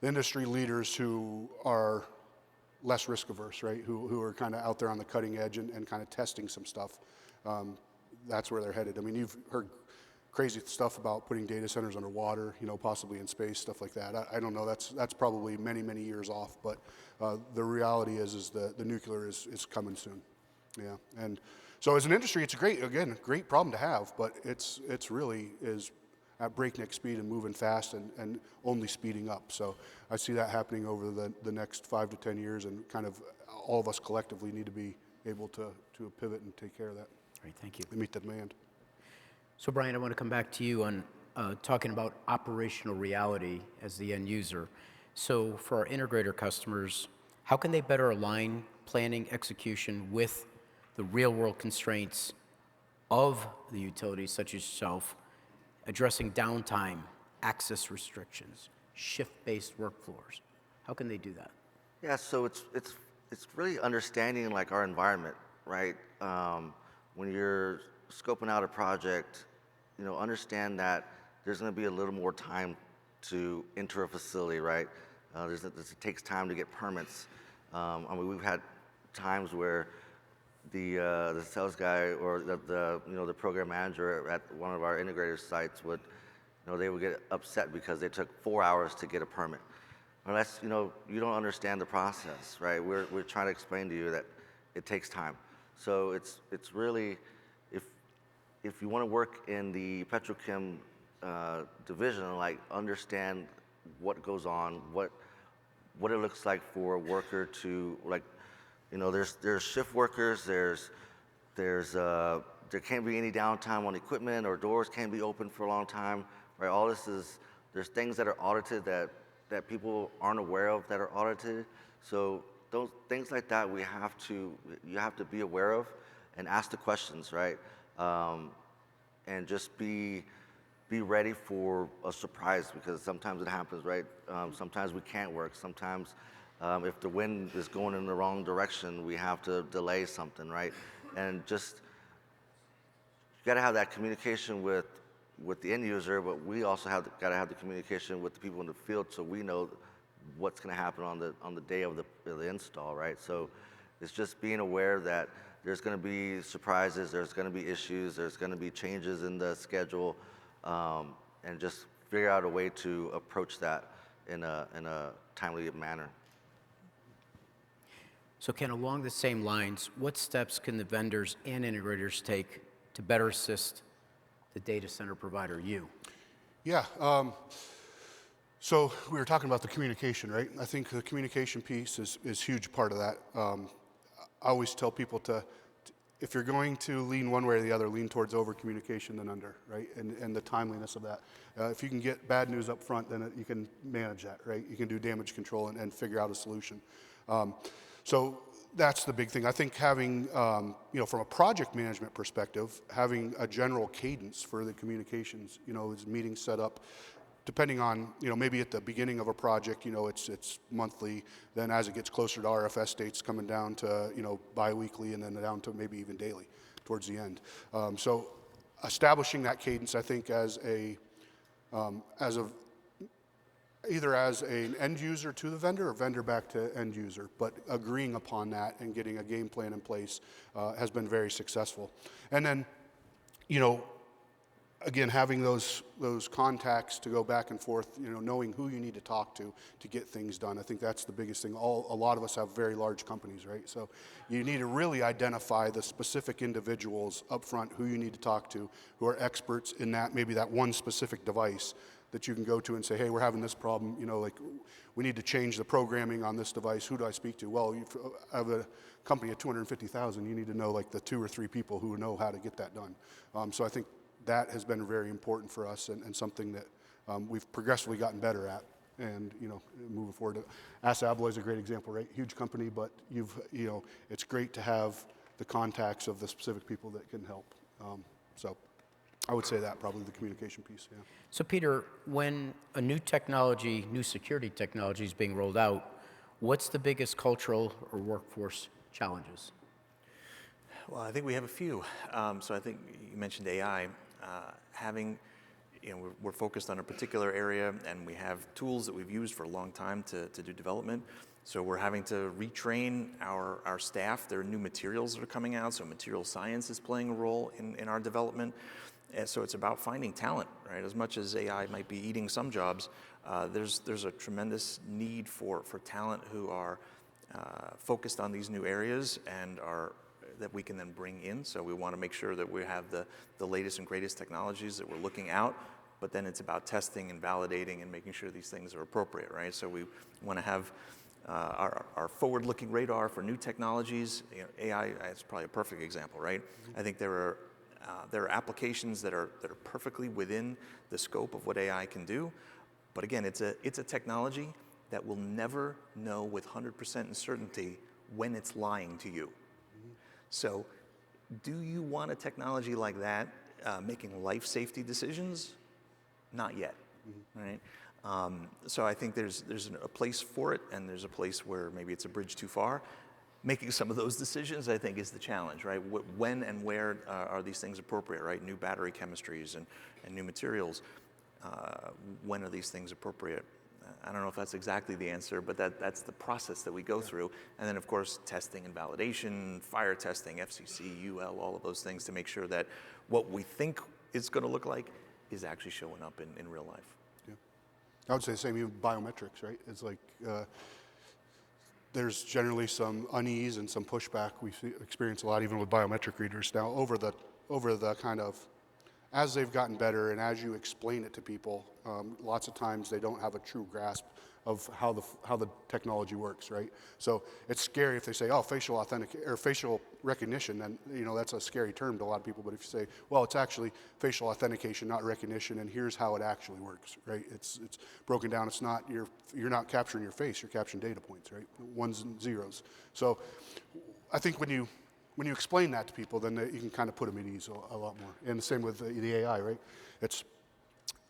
industry leaders who are less risk averse, right? Who are kind of out there on the cutting edge and kind of testing some stuff. That's where they're headed. I mean, you've heard crazy stuff about putting data centers underwater, possibly in space, stuff like that. I don't know. That's probably many, many years off. But the reality is the nuclear is coming soon. Yeah. And so as an industry, it's a great problem to have. But it's really is at breakneck speed and moving fast and only speeding up. So I see that happening over the next 5 to 10 years, and kind of all of us collectively need to be able to pivot and take care of that. Great, thank you. And meet the demand. So Brian, I want to come back to you on talking about operational reality as the end user. So for our integrator customers, how can they better align planning execution with the real world constraints of the utilities such as yourself, addressing downtime, access restrictions, shift-based workflows? How can they do that? Yeah, so it's really understanding like our environment, right? When you're scoping out a project, understand that there's going to be a little more time to enter a facility, right? It takes time to get permits. We've had times where the sales guy or the program manager at one of our integrator sites would, they would get upset because they took 4 hours to get a permit. Well, that's, you don't understand the process, right? We're trying to explain to you that it takes time. So it's really, if you want to work in the petrochem division, like understand what goes on, what it looks like for a worker to there's shift workers, there can't be any downtime on equipment, or doors can't be open for a long time, right? All this there's things that are audited that people aren't aware of that are audited. So those things like that you have to be aware of, and ask the questions, right? And just be ready for a surprise, because sometimes it happens, right? Sometimes we can't work. Sometimes if the wind is going in the wrong direction, we have to delay something, right? And just, you got to have that communication with the end user, but we also got to have the communication with the people in the field, so we know what's going to happen on the day of the install, right? So it's just being aware that there's going to be surprises, there's going to be issues, there's going to be changes in the schedule, and just figure out a way to approach that in a timely manner. So Ken, along the same lines, what steps can the vendors and integrators take to better assist the data center provider, you? Yeah. So we were talking about the communication, right? I think the communication piece is a huge part of that. I always tell people if you're going to lean one way or the other, lean towards over communication than under, right? And the timeliness of that. If you can get bad news up front, then you can manage that, right? You can do damage control and figure out a solution. So that's the big thing. I think having, from a project management perspective, having a general cadence for the communications, is meetings set up, depending on, maybe at the beginning of a project, it's monthly. Then as it gets closer to RFS dates, coming down to, biweekly, and then down to maybe even daily towards the end. So establishing that cadence, I think, either as an end user to the vendor or vendor back to end user, but agreeing upon that and getting a game plan in place has been very successful. And then, again, having those contacts to go back and forth, knowing who you need to talk to get things done. I think that's the biggest thing. A lot of us have very large companies, right? So you need to really identify the specific individuals up front who you need to talk to, who are experts in that, maybe that one specific device that you can go to and say, hey, we're having this problem, we need to change the programming on this device. Who do I speak to? Well, you have a company of 250,000, you need to know like the 2 or 3 people who know how to get that done. So I think that has been very important for us and something that we've progressively gotten better at. And moving forward, Assa Abloy is a great example, right? Huge company, but it's great to have the contacts of the specific people that can help. So I would say that probably the communication piece. Yeah. So Peter, when a new security technology is being rolled out, what's the biggest cultural or workforce challenges? Well, I think we have a few. So I think you mentioned AI. We're focused on a particular area, and we have tools that we've used for a long time to do development. So we're having to retrain our staff. There are new materials that are coming out, so material science is playing a role in our development. And so it's about finding talent, right? As much as AI might be eating some jobs, there's a tremendous need for talent who are focused on these new areas and that we can then bring in. So we want to make sure that we have the latest and greatest technologies that we're looking out, but then it's about testing and validating and making sure these things are appropriate, right? So we want to have our forward-looking radar for new technologies. AI is probably a perfect example, right? I think there are applications that are perfectly within the scope of what AI can do, but again, it's a technology that will never know with 100% certainty when it's lying to you. So, do you want a technology like that making life safety decisions? Not yet, right? So I think there's a place for it, and there's a place where maybe it's a bridge too far. Making some of those decisions, I think, is the challenge, right? When and where are these things appropriate, right? New battery chemistries and new materials. When are these things appropriate? I don't know if that's exactly the answer, but that's the process that we go through. And then, of course, testing and validation, fire testing, FCC, UL, all of those things to make sure that what we think it's going to look like is actually showing up in real life. Yeah. I would say the same, even biometrics, right? It's like there's generally some unease and some pushback. We experience a lot even with biometric readers now over the kind of, as they've gotten better and as you explain it to people, lots of times they don't have a true grasp of how the technology works, right? So it's scary if they say, oh, facial recognition, then that's a scary term to a lot of people. But if you say, well, it's actually facial authentication, not recognition, and here's how it actually works, right? It's broken down. It's not you're not capturing your face, you're capturing data points, right? Ones and zeros. So I think when when you explain that to people, then you can kind of put them at ease a lot more. And the same with the AI, right? It's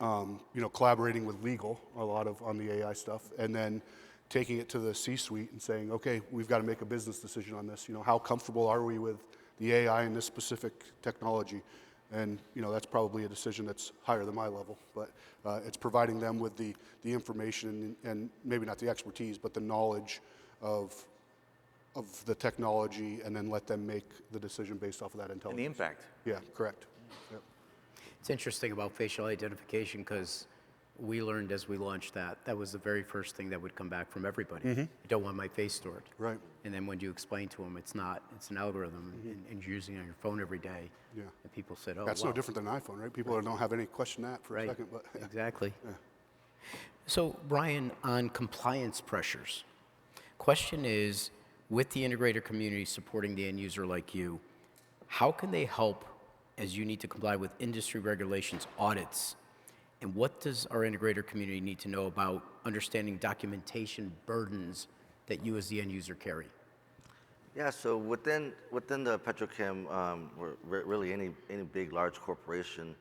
collaborating with legal a lot on the AI stuff, and then taking it to the C-suite and saying, okay, we've got to make a business decision on this. How comfortable are we with the AI and this specific technology? And that's probably a decision that's higher than my level, but it's providing them with the information and maybe not the expertise, but the knowledge of the technology, and then let them make the decision based off of that intelligence. And the impact. Yeah, correct. Yep. It's interesting about facial identification because we learned as we launched that was the very first thing that would come back from everybody. You don't want my face stored. Right. And then when you explain to them it's not, it's an algorithm, and you're using it on your phone every day. Yeah. And people said, oh, That's wow. no different than an iPhone, right? People don't have any question that for a Right. second, but Exactly. So, Brian, on compliance pressures, question is, with the integrator community supporting the end user like you, how can they help as you need to comply with industry regulations, audits, and what does our integrator community need to know about understanding documentation burdens that you as the end user carry? Yeah, so within the petrochem, or really any big, large corporation,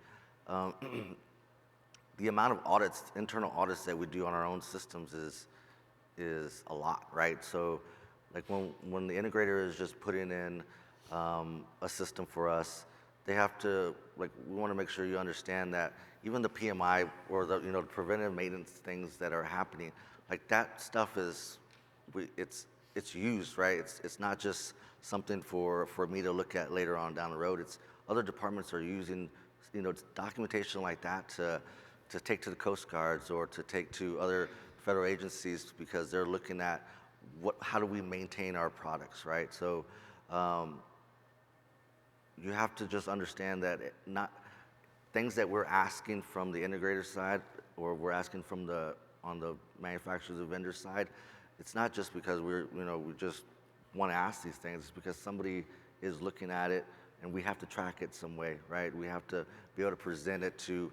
the amount of audits, internal audits that we do on our own systems is a lot, right? So like when the integrator is just putting in a system for us, they have to, we want to make sure you understand that even the PMI or the preventive maintenance things that are happening, like that stuff it's used, right? It's not just something for me to look at later on down the road. It's other departments are using documentation like that to take to the Coast Guards or to take to other federal agencies because they're looking at how do we maintain our products, right? So you have to just understand that not things that we're asking from the integrator side or we're asking from on the manufacturers and vendor side, it's not just because we just want to ask these things. It's because somebody is looking at it and we have to track it some way, right? We have to be able to present it to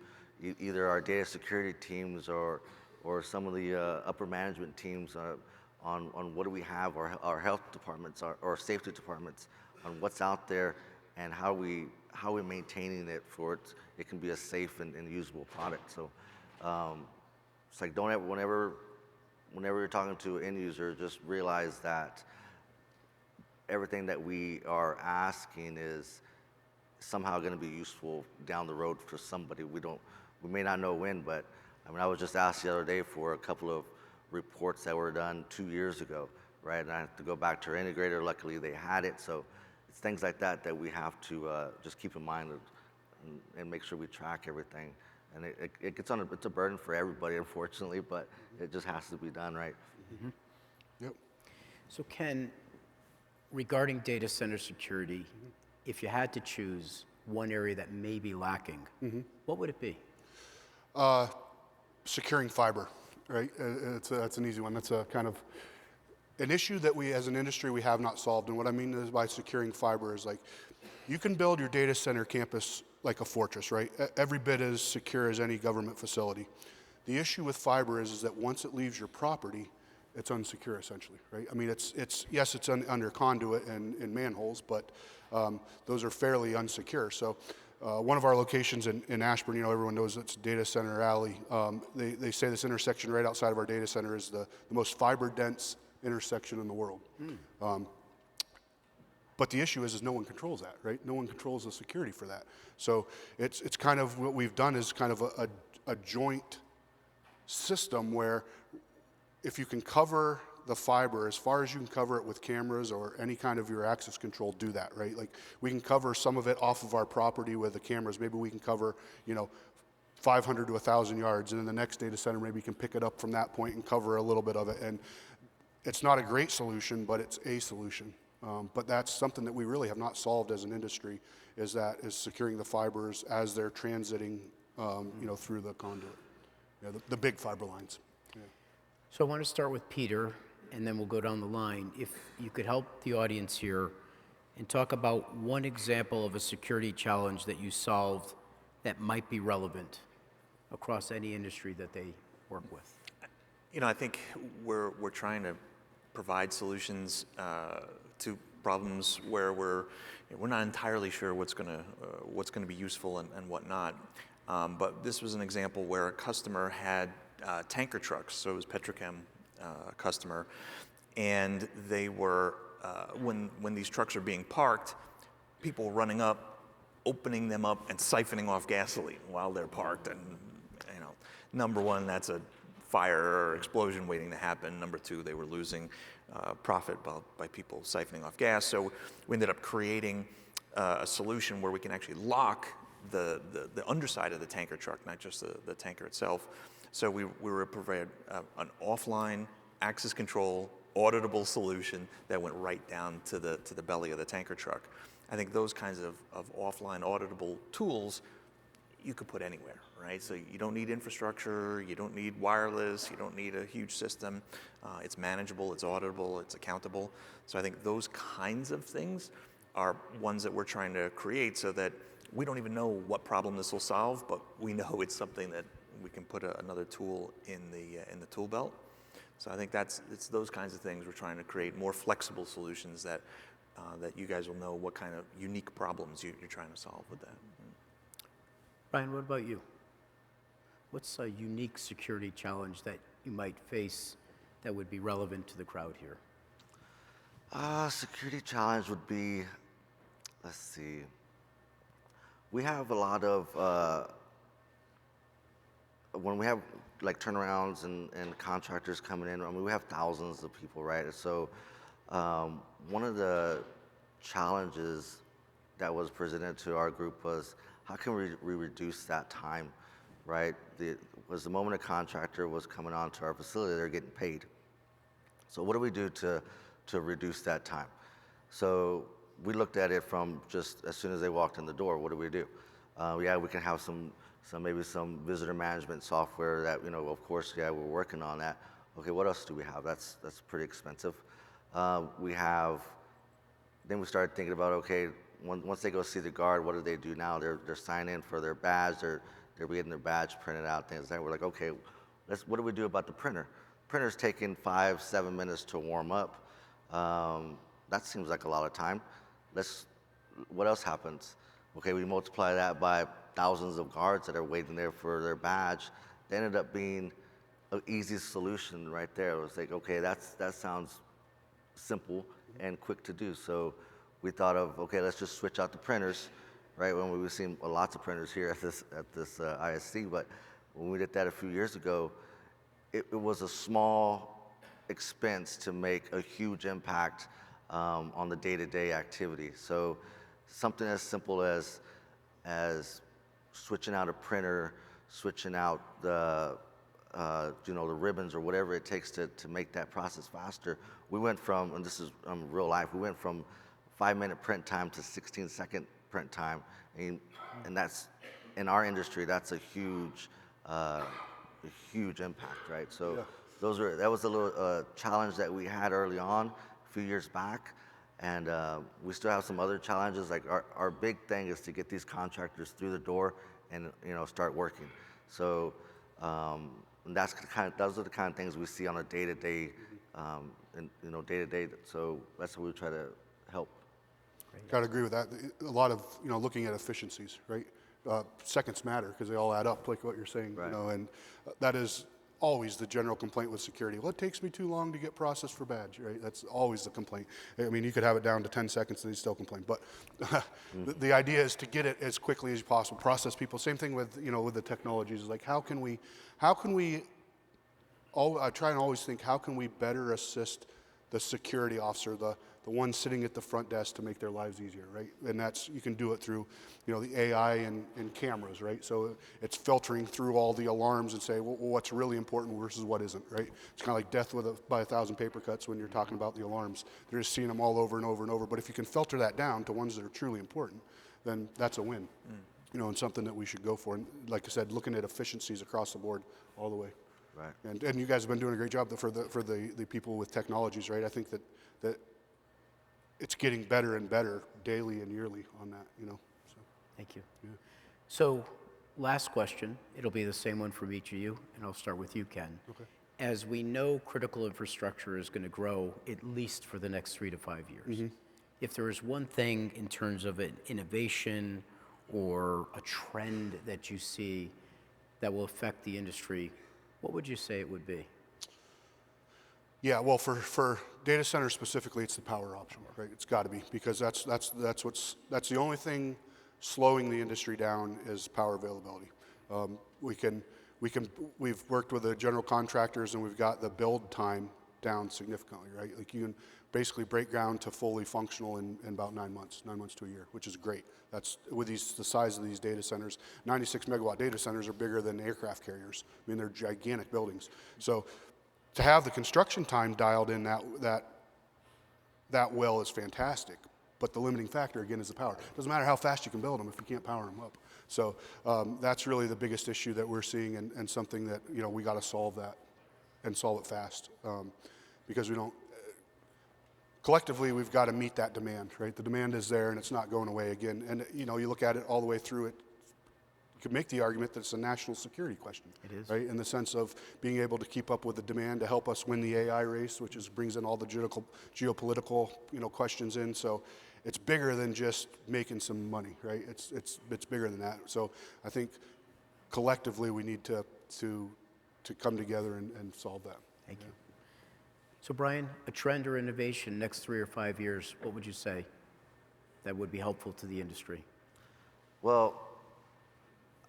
either our data security teams or some of the upper management teams on what do we have, our health departments, our safety departments, on what's out there and how we're maintaining it for it can be a safe and usable product. So it's like whenever you're talking to an end user, just realize that everything that we are asking is somehow going to be useful down the road for somebody. We may not know when, but I was just asked the other day for a couple of reports that were done 2 years ago, right? And I have to go back to our integrator. Luckily, they had it. So it's things like that we have to just keep in mind and make sure we track everything. And it gets it's a burden for everybody, unfortunately, but it just has to be done, right? Mm-hmm. Yep. So Ken, regarding data center security, if you had to choose one area that may be lacking, what would it be? Securing fiber, right? That's an easy one. That's a kind of an issue that we, as an industry, we have not solved. And what I mean is by securing fiber is like, you can build your data center campus like a fortress, right? Every bit as secure as any government facility. The issue with fiber is that once it leaves your property, it's unsecure essentially, right? I mean, yes, it's under conduit and in manholes, but those are fairly unsecure. So one of our locations in Ashburn, everyone knows it's Data Center Alley. They say this intersection right outside of our data center is the most fiber-dense intersection in the world. But the issue is no one controls that, right? No one controls the security for that. So it's kind of what we've done is kind of a joint system where if you can cover the fiber as far as you can cover it with cameras or any kind of your access control, do that, right? Like we can cover some of it off of our property with the cameras. Maybe we can cover, 500 to 1,000 yards, and in the next data center, maybe you can pick it up from that point and cover a little bit of it. And it's not a great solution, but it's a solution. But that's something that we really have not solved as an industry, is securing the fibers as they're transiting, through the conduit, the big fiber lines. Yeah. So I want to start with Peter, and then we'll go down the line. If you could help the audience here and talk about one example of a security challenge that you solved that might be relevant across any industry that they work with. I think we're trying to provide solutions to problems where we're not entirely sure what's going to be useful and whatnot. But this was an example where a customer had tanker trucks, so it was petrochem customer, and they were when these trucks are being parked, people running up, opening them up, and siphoning off gasoline while they're parked. And number one, that's a fire or explosion waiting to happen. Number two, they were losing profit by people siphoning off gas. So we ended up creating a solution where we can actually lock the underside of the tanker truck, not just the tanker itself. So we were provided an offline access control, auditable solution that went right down to the belly of the tanker truck. I think those kinds of offline auditable tools you could put anywhere, right? So you don't need infrastructure, you don't need wireless, you don't need a huge system. It's manageable, it's auditable, it's accountable. So I think those kinds of things are ones that we're trying to create so that we don't even know what problem this will solve, but we know it's something that we can put another tool in the tool belt. So I think it's those kinds of things we're trying to create, more flexible solutions that you guys will know what kind of unique problems you're trying to solve with that. Brian, what about you? What's a unique security challenge that you might face that would be relevant to the crowd here? Security challenge would be, let's see. We have a lot of, when we have like turnarounds and contractors coming in, I mean, we have thousands of people, right? So one of the challenges that was presented to our group was, how can we reduce that time, right? Was the moment a contractor was coming onto our facility, they're getting paid. So what do we do to reduce that time? So we looked at it from just as soon as they walked in the door, what do we do? Yeah, we can have maybe some visitor management software that, of course, yeah, we're working on that. Okay, what else do we have? That's pretty expensive. Then we started thinking about, okay, once they go see the guard, what do they do now? They're signing in for their badge, they're getting their badge printed out, things like that. We're like, okay, what do we do about the printer? Printer's taking 5-7 minutes to warm up. That seems like a lot of time. What else happens? Okay, we multiply that by thousands of guards that are waiting there for their badge. They ended up being an easy solution right there. It was like, okay, that sounds simple and quick to do. So we thought of, okay, let's just switch out the printers, right? When we've seen lots of printers here at this ISC, but when we did that a few years ago, it was a small expense to make a huge impact on the day-to-day activity. So something as simple as switching out a printer, switching out the ribbons or whatever it takes to make that process faster. We went from, and this is real life, we went from 5-minute print time to 16-second print time, and that's, in our industry, that's a huge impact, right? So yeah. That was a little challenge that we had early on, a few years back, and we still have some other challenges. Like our big thing is to get these contractors through the door and start working. So those are the kind of things we see on a day-to-day, day-to-day. So that's what we try to help. Got to agree with that. A lot of, looking at efficiencies, right? Seconds matter because they all add up, like what you're saying, right. And that is always the general complaint with security. Well, it takes me too long to get processed for badge, right? That's always the complaint. I mean, you could have it down to 10 seconds and they still complain. But the idea is to get it as quickly as possible, process people. Same thing with, with the technologies. Is like, I try and always think, how can we better assist the security officer, the one sitting at the front desk to make their lives easier, right? And you can do it through, the AI and cameras, right? So it's filtering through all the alarms and say, well, what's really important versus what isn't, right? It's kind of like death by 1,000 paper cuts when you're talking about the alarms. They're just seeing them all over and over and over. But if you can filter that down to ones that are truly important, then that's a win, and something that we should go for. And like I said, looking at efficiencies across the board all the way. Right. And you guys have been doing a great job for the people with technologies, right? I think that it's getting better and better daily and yearly on that, So. Thank you. Yeah. So, last question. It'll be the same one from each of you, and I'll start with you, Ken. Okay. As we know, critical infrastructure is going to grow at least for the next 3 to 5 years. if there is one thing in terms of an innovation or a trend that you see that will affect the industry, what would you say it would be? Yeah, well, for data centers specifically, it's the power option, right? It's got to be, because that's the only thing slowing the industry down is power availability. We've worked with the general contractors, and we've got the build time down significantly, right? Like, you can basically break ground to fully functional in about 9 months to a year, which is great. That's with the size of these data centers. 96 megawatt data centers are bigger than aircraft carriers. I mean, they're gigantic buildings. So to have the construction time dialed in that well is fantastic. But the limiting factor, again, is the power. Doesn't matter how fast you can build them if you can't power them up. So that's really the biggest issue that we're seeing, and something that, you know, we got to solve that, and solve it fast, because we don't. Collectively, we've got to meet that demand, right? The demand is there, and it's not going away again. And, you know, you look at it all the way through it. You could make the argument that it's a national security question. It is. Right, in the sense of being able to keep up with the demand to help us win the AI race, which brings in all the geopolitical, you know, questions in. So it's bigger than just making some money, right? It's bigger than that. So I think collectively we need to come together and solve that. Thank you. So Brian, a trend or innovation next 3 or 5 years, what would you say that would be helpful to the industry? Well,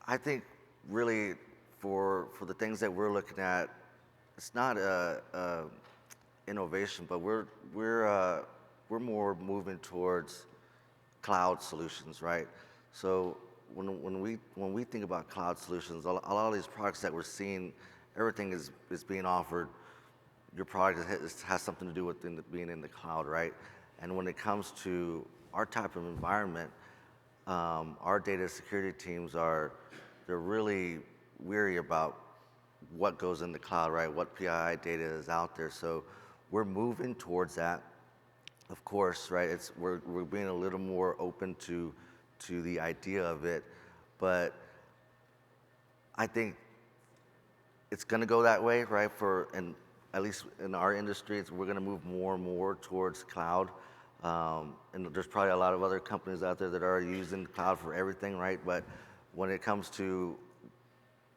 I think really for the things that we're looking at, it's not a innovation, but we're more moving towards cloud solutions, right? So when we think about cloud solutions, a lot of these products that we're seeing, everything is being offered. Your product has something to do with being in the cloud, right? And when it comes to our type of environment, our data security teams they're really weary about what goes in the cloud, right? What PII data is out there. So we're moving towards that, of course, right? We're being a little more open to the idea of it, but I think it's going to go that way, right? And at least in our industry, we're going to move more and more towards cloud. And there's probably a lot of other companies out there that are using cloud for everything, right? But when it comes to,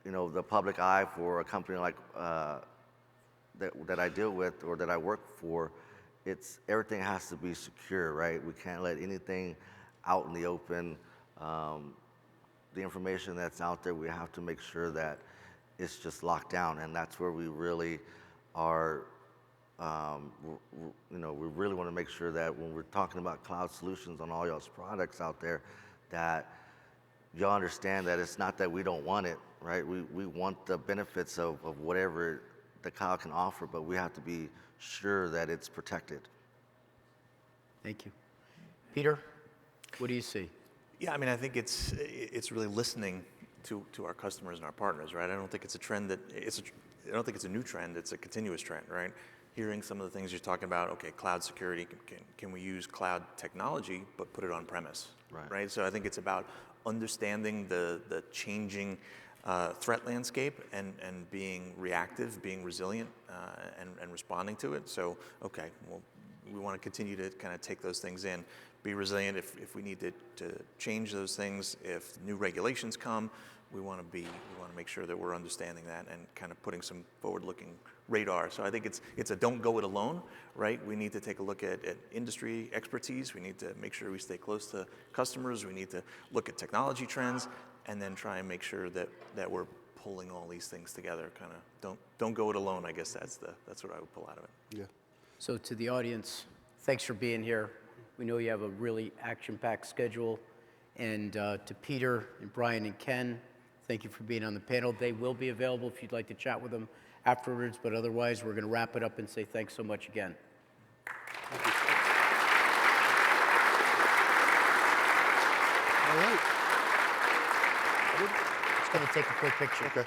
you know, the public eye for a company like that I deal with or that I work for, everything has to be secure, right? We can't let anything out in the open. The information that's out there, we have to make sure that it's just locked down, and that's where we really are. You know, we really want to make sure that when we're talking about cloud solutions on all y'all's products out there, that y'all understand that it's not that we don't want it, right? We want the benefits of whatever the cloud can offer, but we have to be sure that it's protected. Thank you. Peter, what do you see? Yeah, I mean, I think it's really listening to our customers and our partners, right? I don't think it's a trend I don't think it's a new trend. It's a continuous trend, right? Hearing some of the things you're talking about. Okay, cloud security. Can we use cloud technology but put it on premise? Right. So I think it's about understanding the changing threat landscape and being reactive, being resilient, and responding to it. So okay, well, we want to continue to kind of take those things in, be resilient if we need to change those things. If new regulations come, we want to make sure that we're understanding that and kind of putting some forward-looking radar. So I think it's a don't go it alone, right? We need to take a look at industry expertise. We need to make sure we stay close to customers. We need to look at technology trends and then try and make sure that we're pulling all these things together. Kind of don't go it alone. I guess that's what I would pull out of it. Yeah. So to the audience, thanks for being here. We know you have a really action-packed schedule. And to Peter and Brian and Ken, thank you for being on the panel. They will be available if you'd like to chat with them afterwards, but otherwise we're going to wrap it up and say thanks so much again. All right. Just going to take a quick picture. Okay.